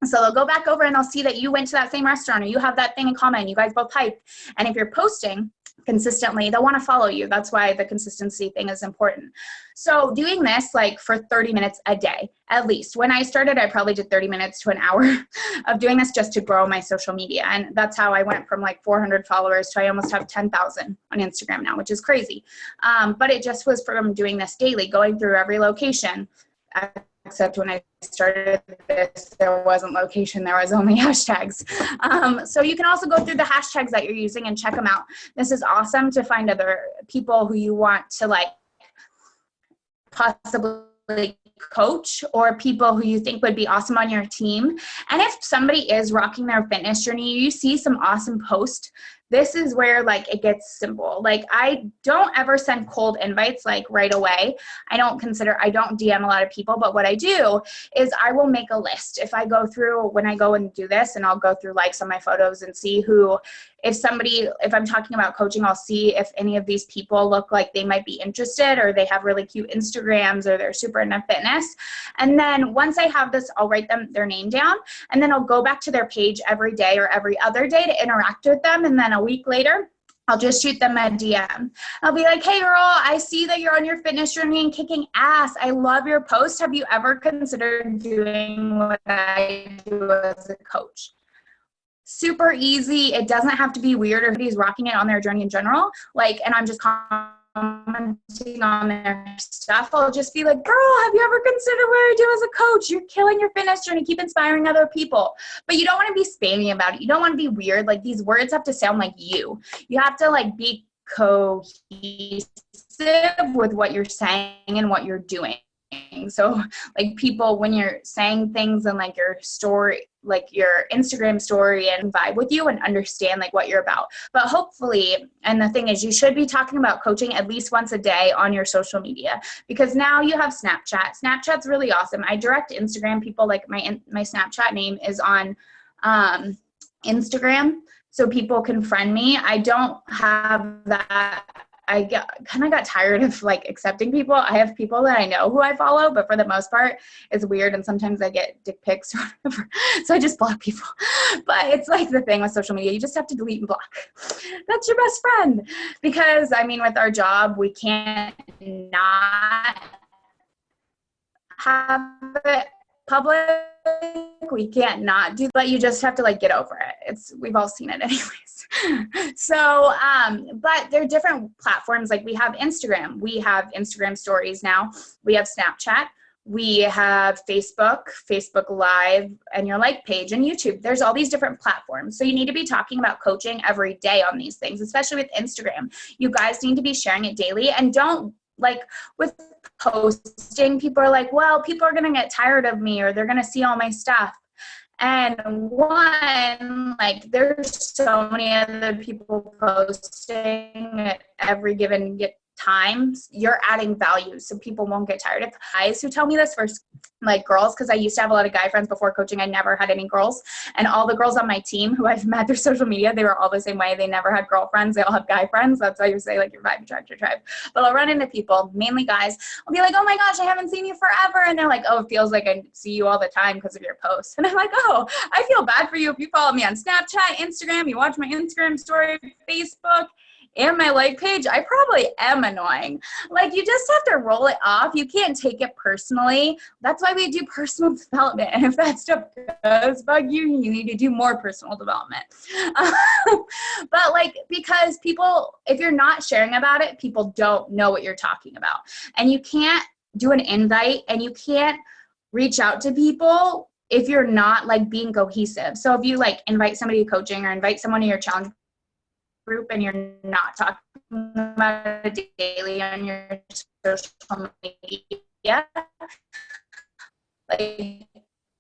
So they'll go back over and they'll see that you went to that same restaurant or you have that thing in common. You guys both hyped. And if you're posting consistently, they'll want to follow you. That's why the consistency thing is important. So doing this like for 30 minutes a day, at least. When I started, I probably did 30 minutes to an hour of doing this just to grow my social media. And that's how I went from like 400 followers to I almost have 10,000 on Instagram now, which is crazy. But it just was from doing this daily, going through every location. Except when I started this, there wasn't location, there was only hashtags. So you can also go through the hashtags that you're using and check them out. This is awesome to find other people who you want to like possibly coach or people who you think would be awesome on your team. And if somebody is rocking their fitness journey, you see some awesome posts, this is where like it gets simple. Like I don't ever send cold invites like right away. I don't DM a lot of people, but what I do is I will make a list. If I go through, when I go and do this, and I'll go through likes on my photos and see who, if I'm talking about coaching, I'll see if any of these people look like they might be interested or they have really cute Instagrams or they're super into fitness. And then once I have this, I'll write their name down and then I'll go back to their page every day or every other day to interact with them. And then a week later, I'll just shoot them a DM. I'll be like, hey girl, I see that you're on your fitness journey and kicking ass. I love your post. Have you ever considered doing what I do as a coach? Super easy. It doesn't have to be weird or somebody's rocking it on their journey in general. Like, and I'm just commenting on their stuff. I'll just be like, girl, have you ever considered what I do as a coach? You're killing your fitness journey. Keep inspiring other people. But you don't want to be spammy about it. You don't want to be weird. Like these words have to sound like you. You have to like be cohesive with what you're saying and what you're doing. So like people, when you're saying things in like your story, like your Instagram story, and vibe with you and understand like what you're about. But hopefully, and the thing is, you should be talking about coaching at least once a day on your social media, because now you have Snapchat. Snapchat's really awesome. I direct Instagram people, like my Snapchat name is on Instagram, so people can friend me. I don't have that. I kind of got tired of like accepting people. I have people that I know who I follow, but for the most part, it's weird. And sometimes I get dick pics or whatever. So I just block people. But it's like the thing with social media. You just have to delete and block. That's your best friend. Because I mean, with our job, we can't not have it public. We can't not do, but you just have to like get over it. We've all seen it anyways. So, but there are different platforms. Like we have Instagram, we have Instagram stories now, we have Snapchat, we have Facebook Live, and your like page, and YouTube. There's all these different platforms. So you need to be talking about coaching every day on these things, especially with Instagram. You guys need to be sharing it daily, and don't like with posting, people are like, well, people are going to get tired of me or they're going to see all my stuff. And one, like there's so many other people posting at every given time. You're adding value so people won't get tired. Of guys who tell me this first, like girls, because I used to have a lot of guy friends before coaching. I never had any girls, and all the girls on my team who I've met through social media, they were all the same way. They never had girlfriends. They all have guy friends. That's why you say like your vibe attracts your tribe. But I'll run into people, mainly guys. I'll be like, oh my gosh, I haven't seen you forever. And they're like, oh, it feels like I see you all the time because of your posts. And I'm like, oh, I feel bad for you if you follow me on Snapchat, Instagram, you watch my Instagram story, Facebook, and my like page. I probably am annoying. Like you just have to roll it off. You can't take it personally. That's why we do personal development. And if that stuff does bug you, you need to do more personal development. But like, because people, if you're not sharing about it, people don't know what you're talking about. And you can't do an invite and you can't reach out to people if you're not like being cohesive. So if you like invite somebody to coaching or invite someone to your challenge group and you're not talking about it daily on your social media, like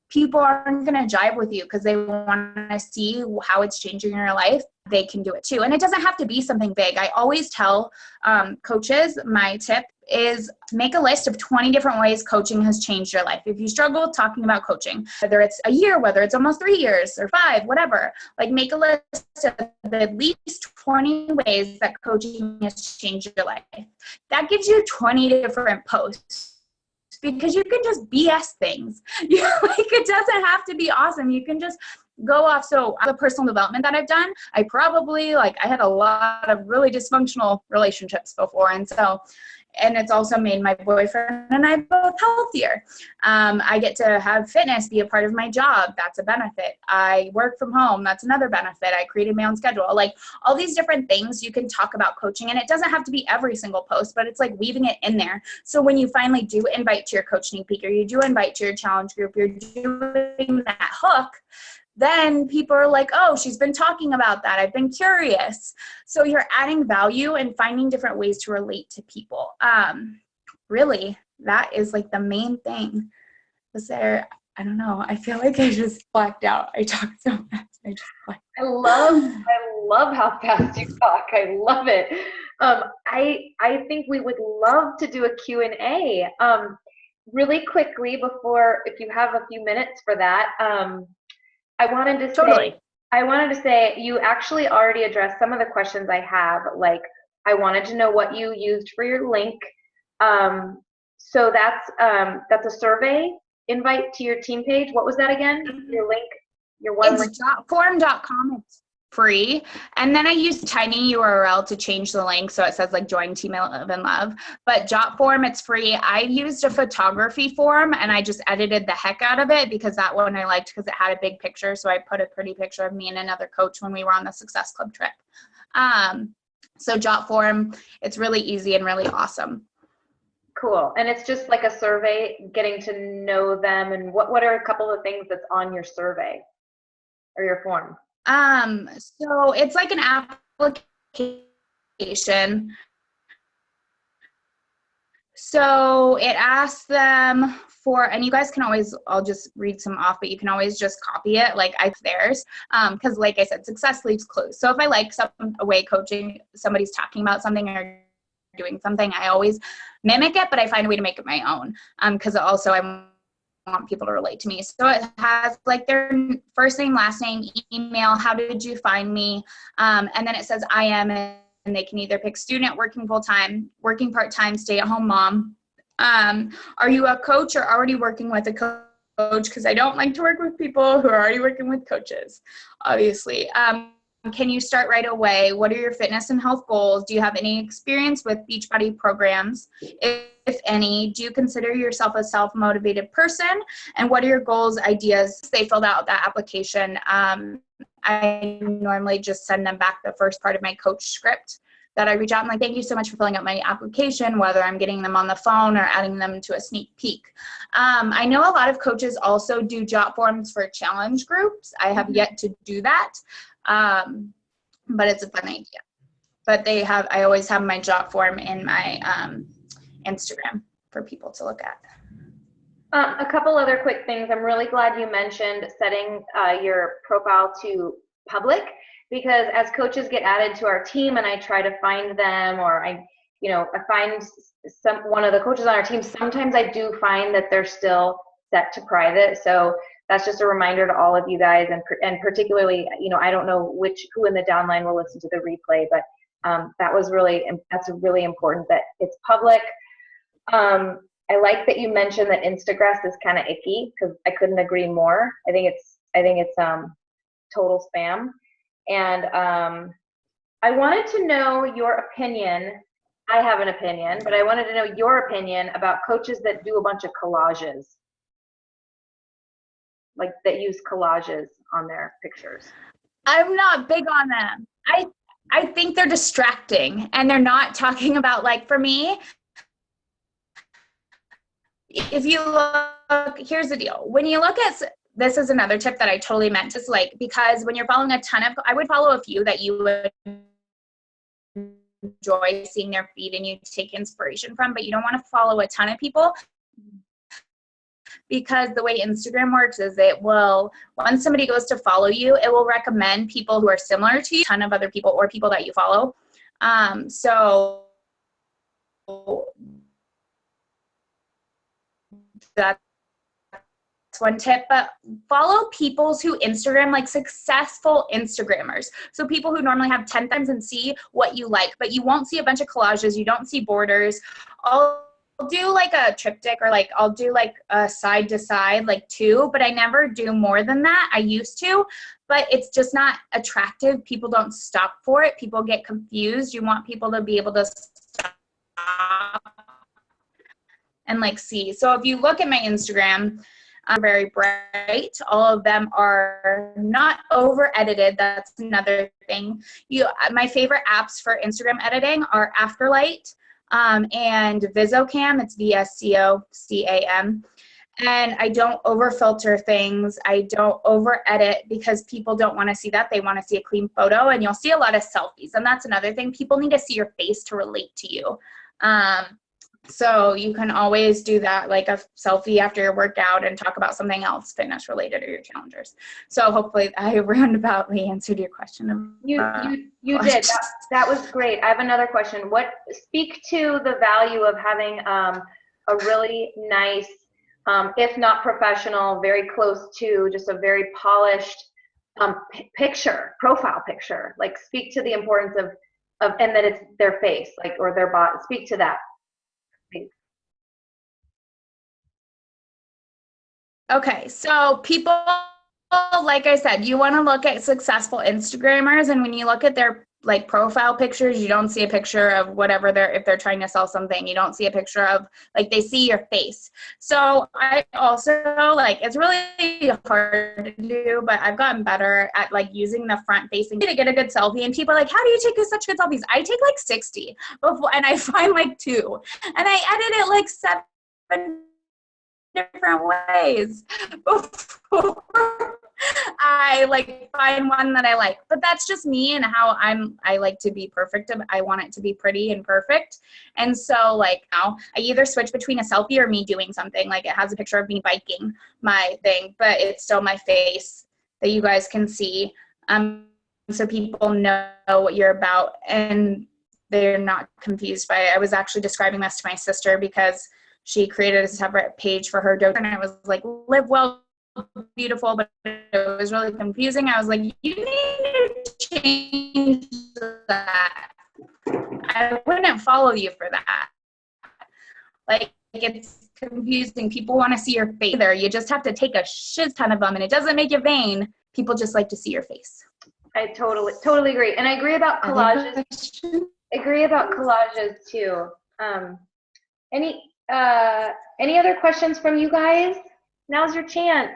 people aren't going to jive with you because they want to see how it's changing your life. they can do it too. And it doesn't have to be something big. I always tell coaches, my tip is to make a list of 20 different ways coaching has changed your life. If you struggle with talking about coaching, whether it's a year, whether it's almost 3 years or 5, whatever, like make a list of at least 20 ways that coaching has changed your life. That gives you 20 different posts, because you can just BS things. Like, it doesn't have to be awesome. You can just go off. So the personal development that I've done, I had a lot of really dysfunctional relationships before. And it's also made my boyfriend and I both healthier. I get to have fitness be a part of my job. That's a benefit. I work from home. That's another benefit. I created my own schedule. Like, all these different things you can talk about coaching, and it doesn't have to be every single post, but it's like weaving it in there. So when you finally do invite to your coach sneak peek, or you do invite to your challenge group, you're doing that hook, then people are like, oh, she's been talking about that. I've been curious. So you're adding value and finding different ways to relate to people. Really, that is like the main thing. I don't know. I feel like I just blacked out. I talked so fast. I love how fast you talk. I love it. I think we would love to do a Q&A. Really quickly, before, if you have a few minutes for that, I wanted to say you actually already addressed some of the questions I have. Like, I wanted to know what you used for your link. So that's a survey invite to your team page. What was that again? Your link, your one link. It's jotform.com. It's free. And then I use tiny URL to change the link. So it says like join Team Live and Love, but Jotform, it's free. I used a photography form and I just edited the heck out of it because that one I liked because it had a big picture. So I put a pretty picture of me and another coach when we were on the Success Club trip. So Jotform, it's really easy and really awesome. Cool. And it's just like a survey, getting to know them. And what are a couple of things that's on your survey or your form? So it's like an application. So it asks them for, and you guys can always, I'll just read some off, but you can always just copy it like theirs. Cause like I said, success leaves clues. So if I like some way coaching, somebody's talking about something or doing something, I always mimic it, but I find a way to make it my own. Cause also I want people to relate to me. So it has like their first name, last name, email, how did you find me? And then it says I am, and they can either pick student, working full-time, working part-time, stay-at-home mom. Are you a coach or already working with a coach? Because I don't like to work with people who are already working with coaches, obviously. Can you start right away? What are your fitness and health goals? Do you have any experience with Beachbody programs? If any, do you consider yourself a self-motivated person? And what are your goals, ideas? They filled out that application. I normally just send them back the first part of my coach script that I reach out and like, thank you so much for filling out my application, whether I'm getting them on the phone or adding them to a sneak peek. I know a lot of coaches also do jot forms for challenge groups. I have yet to do that. But it's a fun idea. But I always have my jot form in my Instagram for people to look at. A couple other quick things. I'm really glad you mentioned setting your profile to public, because as coaches get added to our team and I try to find them, or I find one of the coaches on our team, sometimes I do find that they're still set to private. So that's just a reminder to all of you guys, and particularly, I don't know who in the downline will listen to the replay, but that's really important that it's public. I like that you mentioned that Instagram is kind of icky, because I couldn't agree more. I think it's total spam. And I wanted to know your opinion. I have an opinion, but I wanted to know your opinion about coaches that do a bunch of collages, like that use collages on their pictures. I'm not big on them. I think they're distracting, and they're not talking about, like, for me, if you look, here's the deal. When you look at, this is another tip that I totally meant, is like, because when you're following I would follow a few that you would enjoy seeing their feed and you take inspiration from, but you don't want to follow a ton of people, because the way Instagram works is it will, once somebody goes to follow you, it will recommend people who are similar to you, a ton of other people or people that you follow. So that's one tip, but follow people who Instagram, like successful Instagrammers. So people who normally have 10 times and see what you like, but you won't see a bunch of collages. You don't see borders. I'll do like a triptych, or like I'll do like a side to side, like 2, but I never do more than that. I used to, but it's just not attractive. People don't stop for it. People get confused. You want people to be able to stop and like see. So if you look at my Instagram, very bright. All of them are not over edited. That's another thing. My favorite apps for Instagram editing are Afterlight and ViscoCam. It's VSCOCAM. And I don't over filter things. I don't over edit because people don't want to see that. They want to see a clean photo, and you'll see a lot of selfies. And that's another thing. People need to see your face to relate to you. So you can always do that, like a selfie after your workout, and talk about something else fitness related or your challenges. So hopefully I roundaboutly answered your question. You did. That was great. I have another question. Speak to the value of having a really nice, if not professional, very close to just a very polished profile picture. Like, speak to the importance of and that it's their face, like, or their body. Speak to that. Okay, so people, like I said, you want to look at successful Instagrammers, and when you look at their like profile pictures, you don't see a picture of whatever if they're trying to sell something. You don't see a picture of, like, they see your face. So I also, like, it's really hard to do, but I've gotten better at like using the front facing to get a good selfie. And people are like, how do you take such good selfies? I take like 60 before, and I find like 2, and I edit it like 7 different ways before I like find one that I like. But that's just me and how I like to be perfect. I want it to be pretty and perfect. And so like now I either switch between a selfie or me doing something. Like, it has a picture of me biking, my thing, but it's still my face that you guys can see. So people know what you're about and they're not confused by it. I was actually describing this to my sister because she created a separate page for her daughter, and it was like, live well, beautiful, but it was really confusing. I was like, you need to change that. I wouldn't follow you for that. Like, it's confusing. People want to see your face there. You just have to take a shit ton of them, and it doesn't make you vain. People just like to see your face. I totally agree. And I agree about collages. Too. Any other questions from you guys? Now's your chance.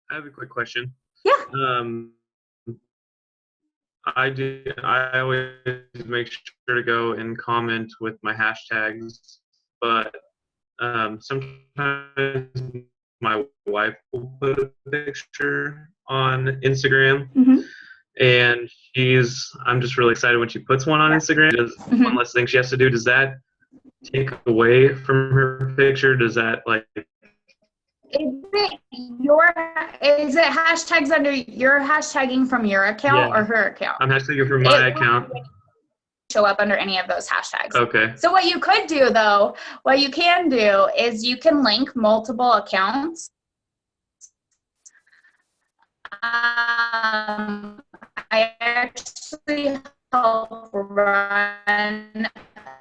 I have a quick question. Yeah. I always make sure to go and comment with my hashtags, but sometimes my wife will put a picture on Instagram. Mm-hmm. And I'm just really excited when she puts one on Instagram. Mm-hmm. One less thing she has to do. Does that take away from her picture? Does that Is it hashtags under, you're hashtagging from your account or her account? I'm hashtagging from my account. Show up under any of those hashtags. Okay. So what you could do though, what you can do is you can link multiple accounts. I actually help run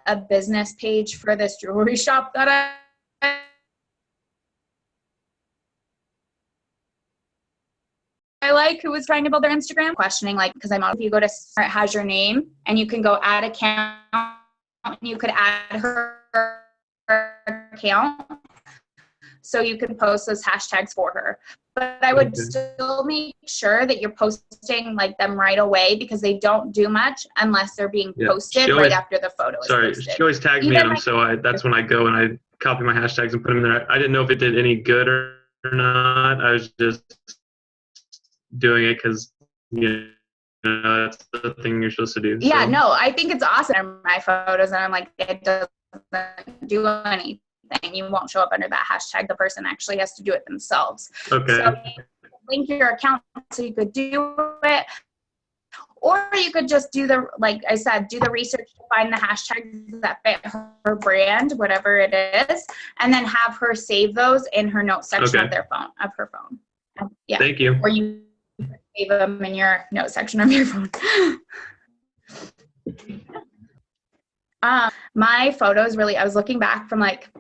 a business page for this jewelry shop that I like, who was trying to build their Instagram, questioning, like, because if you go to it has your name, and you can go add account, and you could add her account, so you can post those hashtags for her. But I would still make sure that you're posting like them right away, because they don't do much unless they're being posted right after the photo is posted. She always tags me in them, so that's when I go and I copy my hashtags and put them in there. I didn't know if it did any good or not. I was just doing it because, that's the thing you're supposed to do. Yeah, so. no, I think it's awesome. My photos, and I'm like, it doesn't do anything. You won't show up under that hashtag. The person actually has to do it themselves. Okay. So link your account so you could do it. Or you could just do the, like I said, do the research to find the hashtags that fit her brand, whatever it is, and then have her save those in her notes section of her phone. Yeah. Thank you. Or you save them in your notes section of your phone. My photos really, I was looking back from like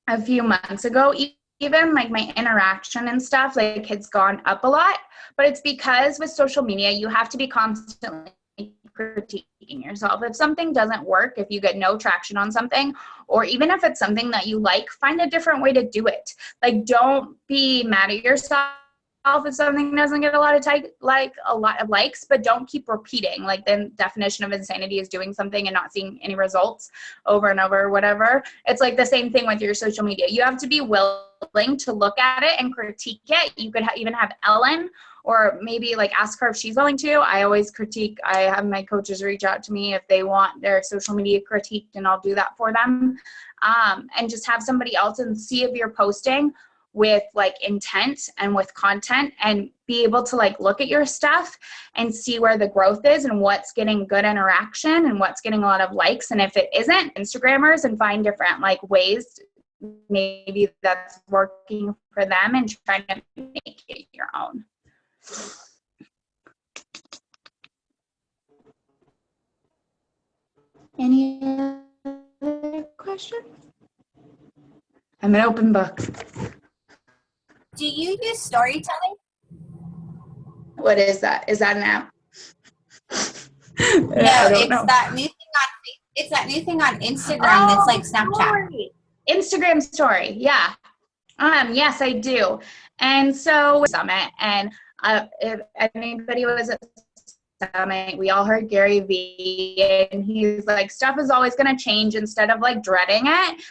a few months ago, even like my interaction and stuff, like it's gone up a lot, but it's because with social media, you have to be constantly critiquing yourself. If something doesn't work, if you get no traction on something, or even if it's something that you like, find a different way to do it. Like, don't be mad at yourself if something doesn't get a lot of likes, but don't keep repeating. Like, the definition of insanity is doing something and not seeing any results over and over, whatever. It's like the same thing with your social media. You have to be willing to look at it and critique it. You could even have Ellen, or maybe like ask her if she's willing to. I always critique. I have my coaches reach out to me if they want their social media critiqued, and I'll do that for them. And just have somebody else and see if you're posting with like intent and with content, and be able to like look at your stuff and see where the growth is and what's getting good interaction and what's getting a lot of likes. And if it isn't, Instagrammers, and find different like ways maybe that's working for them and trying to make it your own. Any other questions? I'm an open book. Do you use storytelling? What is that? Is that an app? No, it's that new thing on Instagram that's like Snapchat. Instagram story, yeah. Yes, I do. And so Summit, and if anybody was at Summit, we all heard Gary Vee, and he's like, stuff is always going to change. Instead of like dreading it,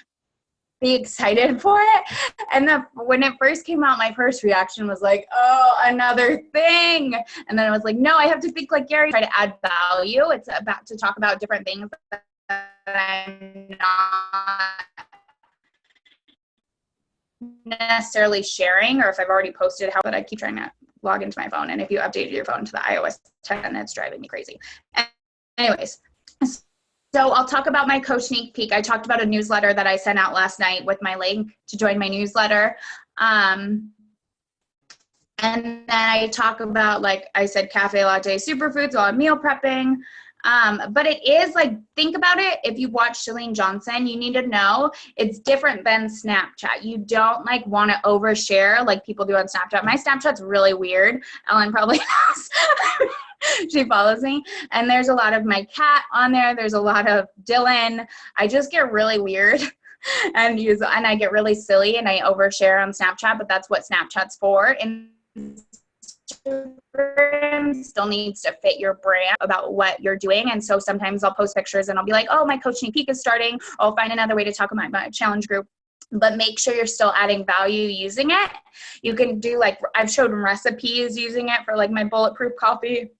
be excited for it. And when it first came out, my first reaction was like, oh, another thing. And then I was like, no, I have to think like Gary, try to add value. It's about to talk about different things that I'm not necessarily sharing, or if I've already posted, how that I keep trying to log into my phone. And if you updated your phone to the iOS 10, it's driving me crazy. Anyways, so I'll talk about my coach sneak peek. I talked about a newsletter that I sent out last night with my link to join my newsletter. And then I talk about, like I said, cafe latte superfoods while I'm meal prepping. But it is like, think about it. If you watch Chalene Johnson, you need to know it's different than Snapchat. You don't like want to overshare like people do on Snapchat. My Snapchat's really weird. Ellen probably knows. She follows me, and there's a lot of my cat on there. There's a lot of Dylan. I just get really weird and I get really silly, and I overshare on Snapchat, but that's what Snapchat's for. And Instagram still needs to fit your brand about what you're doing. And so sometimes I'll post pictures and I'll be like, oh, my coach sneak peek is starting. I'll find another way to talk about my challenge group. But make sure you're still adding value using it. You can do like, I've showed them recipes using it for like my bulletproof coffee,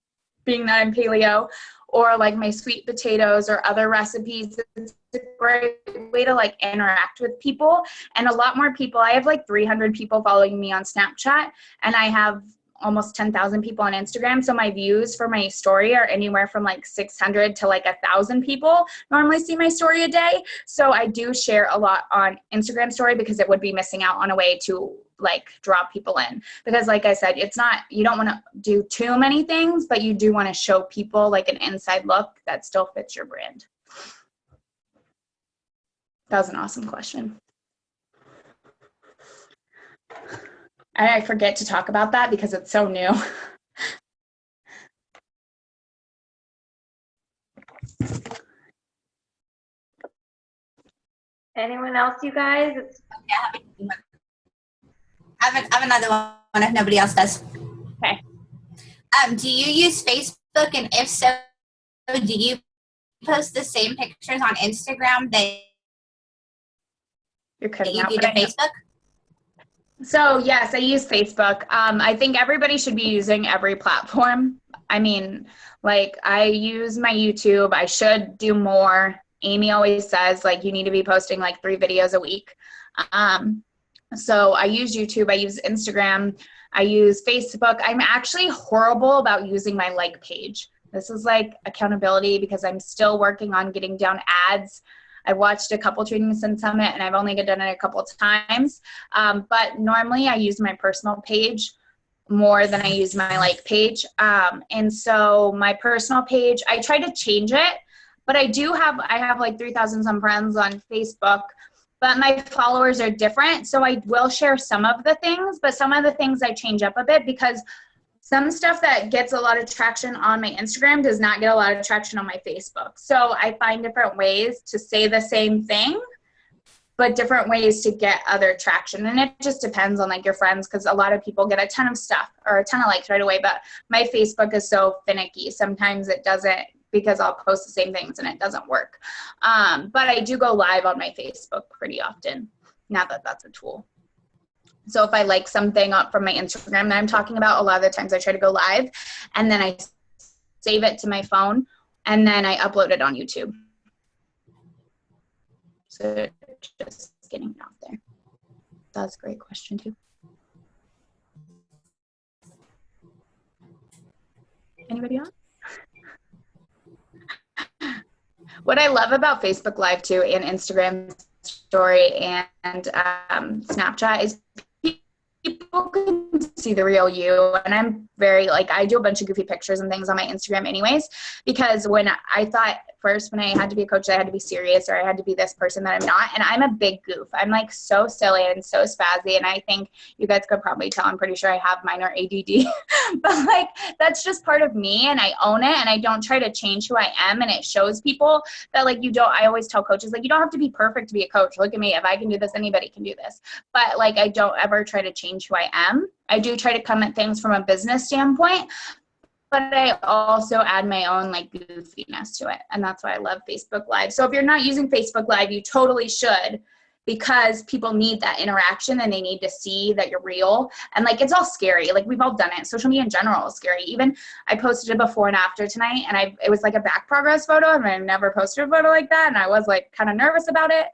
being that I'm paleo, or like my sweet potatoes or other recipes. It's a great way to like interact with people. And a lot more people, I have like 300 people following me on Snapchat, and I have almost 10,000 people on Instagram. So my views for my story are anywhere from like 600 to like 1,000 people normally see my story a day. So I do share a lot on Instagram story, because it would be missing out on a way to like draw people in. Because like I said, it's not, you don't want to do too many things, but you do want to show people like an inside look that still fits your brand. That was an awesome question. I forget to talk about that because it's so new. Anyone else, you guys? I have another one if nobody else does. Okay. Do you use Facebook? And if so, do you post the same pictures on Instagram that You're cutting you out do to Facebook? So yes, I use Facebook. I think everybody should be using every platform. I mean, like I use my YouTube. I should do more. Amy always says like you need to be posting like 3 videos a week. So I use YouTube, I use Instagram, I use Facebook. I'm actually horrible about using my like page. This is like accountability because I'm still working on getting down ads. I watched a couple trainings in Summit and I've only done it a couple of times. But normally I use my personal page more than I use my like page. And so my personal page, I try to change it, but I have like 3,000 some friends on Facebook, but my followers are different. So I will share some of the things, but some of the things I change up a bit because some stuff that gets a lot of traction on my Instagram does not get a lot of traction on my Facebook. So I find different ways to say the same thing, but different ways to get other traction. And it just depends on like your friends, because a lot of people get a ton of stuff or a ton of likes right away, but my Facebook is so finicky. Sometimes it doesn't, because I'll post the same things and it doesn't work. But I do go live on my Facebook pretty often, now that that's a tool. So if I like something up from my Instagram that I'm talking about, a lot of the times I try to go live and then I save it to my phone and then I upload it on YouTube. So just getting it out there. That's a great question too. Anybody else? What I love about Facebook Live too and Instagram story and Snapchat is people can see the real you. And I'm very like, I do a bunch of goofy pictures and things on my Instagram anyways, because when I thought first when I had to be a coach, I had to be serious or I had to be this person that I'm not. And I'm a big goof. I'm like so silly and so spazzy. And I think you guys could probably tell, I'm pretty sure I have minor ADD, but like, that's just part of me and I own it. And I don't try to change who I am. And it shows people that like, I always tell coaches, like, you don't have to be perfect to be a coach. Look at me. If I can do this, anybody can do this. But like, I don't ever try to change who I am. I do try to come at things from a business standpoint, but I also add my own like goofiness to it. And that's why I love Facebook Live. So if you're not using Facebook Live, you totally should, because people need that interaction and they need to see that you're real. And like, it's all scary. Like we've all done it. Social media in general is scary. Even I posted a before and after tonight and it was like a back progress photo and I've never posted a photo like that. And I was like kind of nervous about it.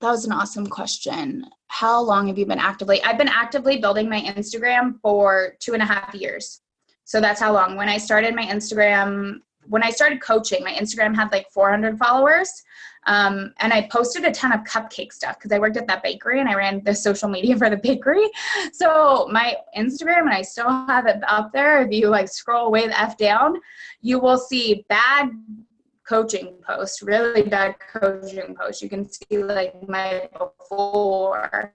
That was an awesome question. How long have you been actively? I've been actively building my Instagram for 2.5 years. So that's how long. When I started coaching, my Instagram had like 400 followers. And I posted a ton of cupcake stuff because I worked at that bakery and I ran the social media for the bakery. So my Instagram, and I still have it up there, if you like scroll way the F down, you will see bad coaching posts, really bad coaching posts. You can see like my before.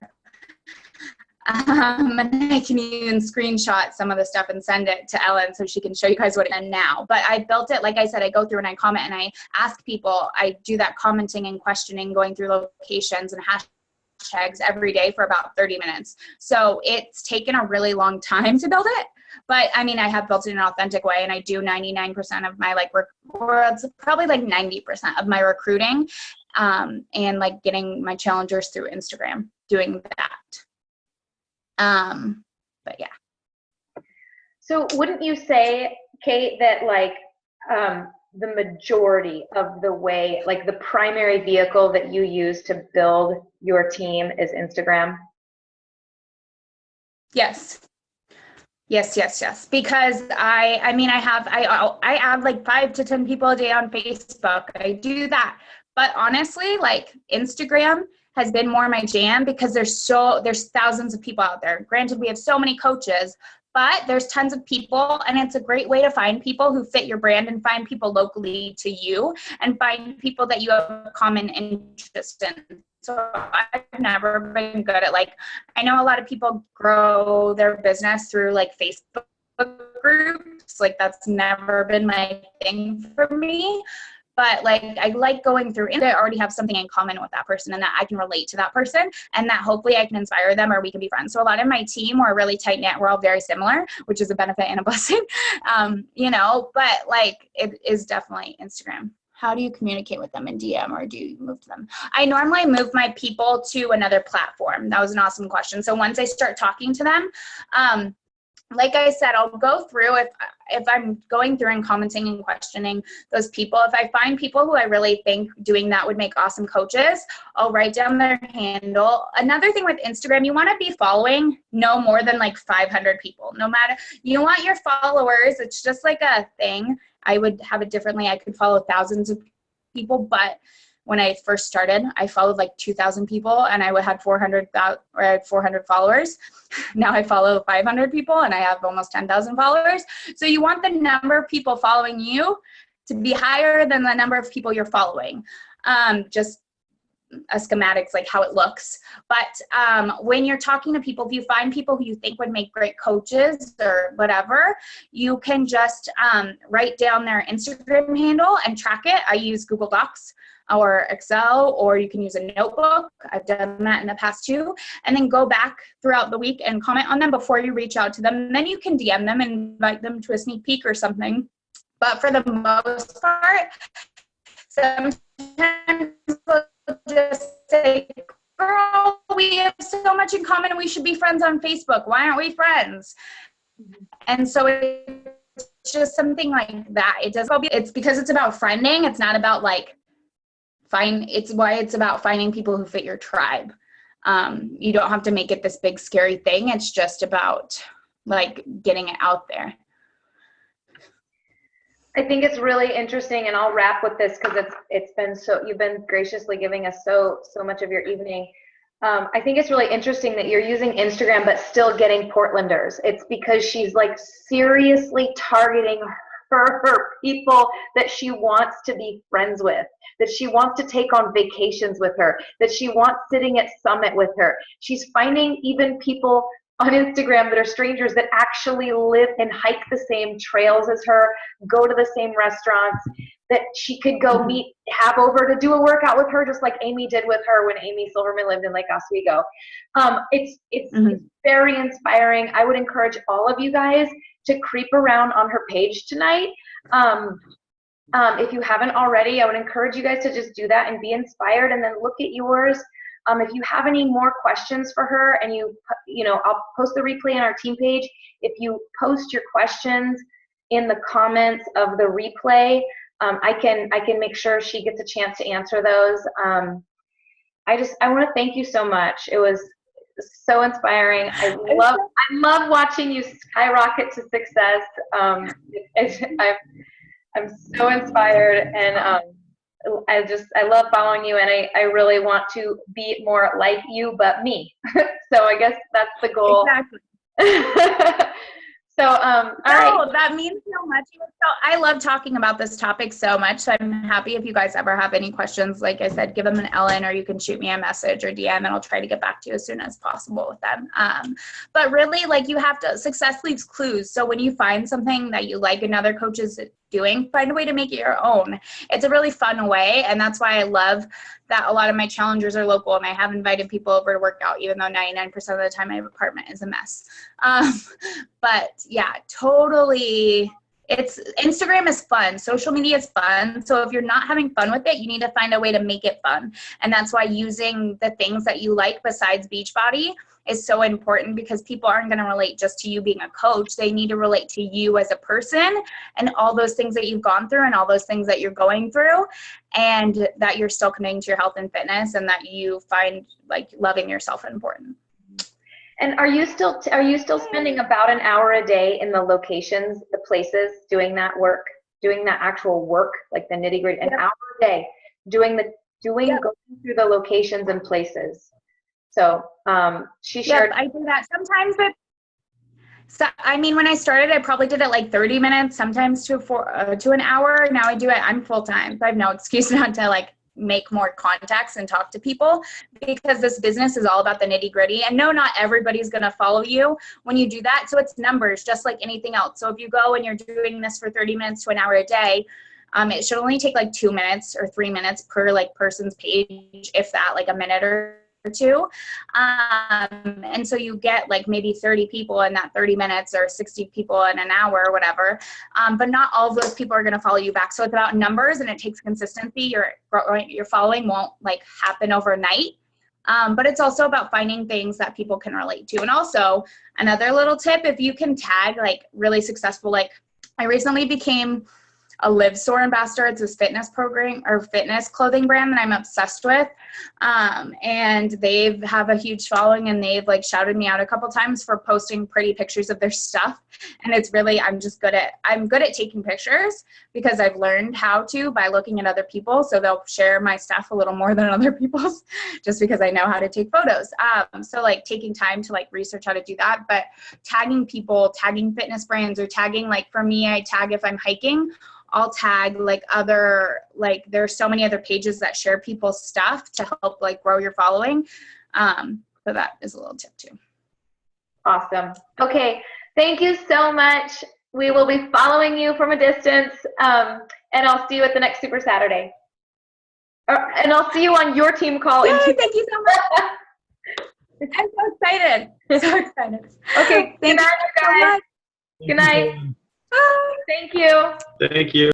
And I can even screenshot some of the stuff and send it to Ellen so she can show you guys what it's now. But I built it, like I said, I go through and I comment and I ask people, I do that commenting and questioning, going through locations and hashtags every day for about 30 minutes. So it's taken a really long time to build it. But I mean, I have built it in an authentic way and I do 99% of my it's probably like 90% of my recruiting and like getting my challengers through Instagram, doing that. But yeah. So wouldn't you say, Kate, that like the majority of the way, like the primary vehicle that you use to build your team is Instagram? Yes. Yes. Because I add like 5 to 10 people a day on Facebook. I do that. But honestly, like Instagram has been more my jam because there's thousands of people out there. Granted, we have so many coaches, but there's tons of people and it's a great way to find people who fit your brand and find people locally to you and find people that you have a common interest in. So I've never been good at I know a lot of people grow their business through like Facebook groups. Like that's never been my thing for me. But like I like going through and I already have something in common with that person and that I can relate to that person and that hopefully I can inspire them or we can be friends. So a lot of my team, we're really tight knit. We're all very similar, which is a benefit and a blessing, but like it is definitely Instagram. How do you communicate with them in DM or do you move to them? I normally move my people to another platform. That was an awesome question. So once I start talking to them, like I said, I'll go through if I'm going through and commenting and questioning those people. If I find people who I really think doing that would make awesome coaches, I'll write down their handle. Another thing with Instagram, you want to be following no more than like 500 people. No matter, you want your followers, it's just like a thing. I would have it differently. I could follow thousands of people, but when I first started, I followed like 2,000 people and I had 400 followers. Now I follow 500 people and I have almost 10,000 followers. So you want the number of people following you to be higher than the number of people you're following. Just a schematics, like how it looks. But when you're talking to people, if you find people who you think would make great coaches or whatever, you can just write down their Instagram handle and track it. I use Google Docs or Excel, or you can use a notebook. I've done that in the past too. And then go back throughout the week and comment on them before you reach out to them. Then you can DM them and invite them to a sneak peek or something. But for the most part, sometimes they'll just say, girl, we have so much in common and we should be friends on Facebook. Why aren't we friends? And so it's just something like that. It's because it's about friending. It's not about like, it's about finding people who fit your tribe. You don't have to make it this big scary thing. It's just about like getting it out there. I think it's really interesting, and I'll wrap with this because it's been you've been graciously giving us so much of your evening. I think it's really interesting that you're using Instagram but still getting Portlanders. It's because she's like seriously targeting her people that she wants to be friends with, that she wants to take on vacations with her, that she wants sitting at Summit with her. She's finding even people on Instagram that are strangers that actually live and hike the same trails as her, go to the same restaurants, that she could go have over to do a workout with her, just like Amy did with her when Amy Silverman lived in Lake Oswego. It's very inspiring. I would encourage all of you guys to creep around on her page tonight. If you haven't already, I would encourage you guys to just do that and be inspired, and then look at yours. If you have any more questions for her, and I'll post the replay on our team page. If you post your questions in the comments of the replay, I can make sure she gets a chance to answer those. I want to thank you so much. It was so inspiring. I love watching you skyrocket to success. I'm so inspired, and I love following you, and I really want to be more like you, but me. So I guess that's the goal. Exactly. So, all right. That means so much. I love talking about this topic so much. So I'm happy if you guys ever have any questions. Like I said, give them an Ellen, or you can shoot me a message or DM, and I'll try to get back to you as soon as possible with them. But really, like, you have to, success leaves clues. So when you find something that you like another coach is doing, find a way to make it your own. It's a really fun way, and that's why I love that a lot of my challengers are local, and I have invited people over to work out, even though 99% of the time my apartment is a mess. But yeah, totally. Instagram is fun. Social media is fun. So if you're not having fun with it, you need to find a way to make it fun. And that's why using the things that you like besides Beachbody is so important, because people aren't going to relate just to you being a coach. They need to relate to you as a person and all those things that you've gone through and all those things that you're going through, and that you're still committing to your health and fitness, and that you find like loving yourself important. And are you still spending about an hour a day in the locations, the places, doing that work, doing that actual work, like the nitty gritty, an hour a day, going through the locations and places? So she shared. I do that sometimes. When I started, I probably did it like 30 minutes, sometimes to an hour. Now I do it. I'm full time, so I have no excuse not to like make more contacts and talk to people, because this business is all about the nitty gritty. And no, not everybody's going to follow you when you do that. So it's numbers, just like anything else. So if you go and you're doing this for 30 minutes to an hour a day, it should only take like 2 minutes or 3 minutes per like person's page, if that, like a minute or two. And so you get like maybe 30 people in that 30 minutes or 60 people in an hour or whatever. But not all of those people are going to follow you back. So it's about numbers, and it takes consistency. Your following won't like happen overnight. But it's also about finding things that people can relate to. And also another little tip, if you can tag like really successful, like I recently became a Live Store ambassador. It's this fitness program or fitness clothing brand that I'm obsessed with. And they have a huge following, and they've like shouted me out a couple times for posting pretty pictures of their stuff. And it's really, I'm good at taking pictures because I've learned how to by looking at other people. So they'll share my stuff a little more than other people's just because I know how to take photos. So like taking time to like research how to do that, but tagging people, tagging fitness brands, or tagging, like for me, I tag if I'm hiking. I'll tag like there's so many other pages that share people's stuff to help like grow your following. So that is a little tip too. Awesome. Okay. Thank you so much. We will be following you from a distance. And I'll see you at the next Super Saturday. And I'll see you on your team call. Yay, thank you so much. I'm so excited. So excited. Okay. Good night, you guys. Good night. Bye. Thank you. Thank you.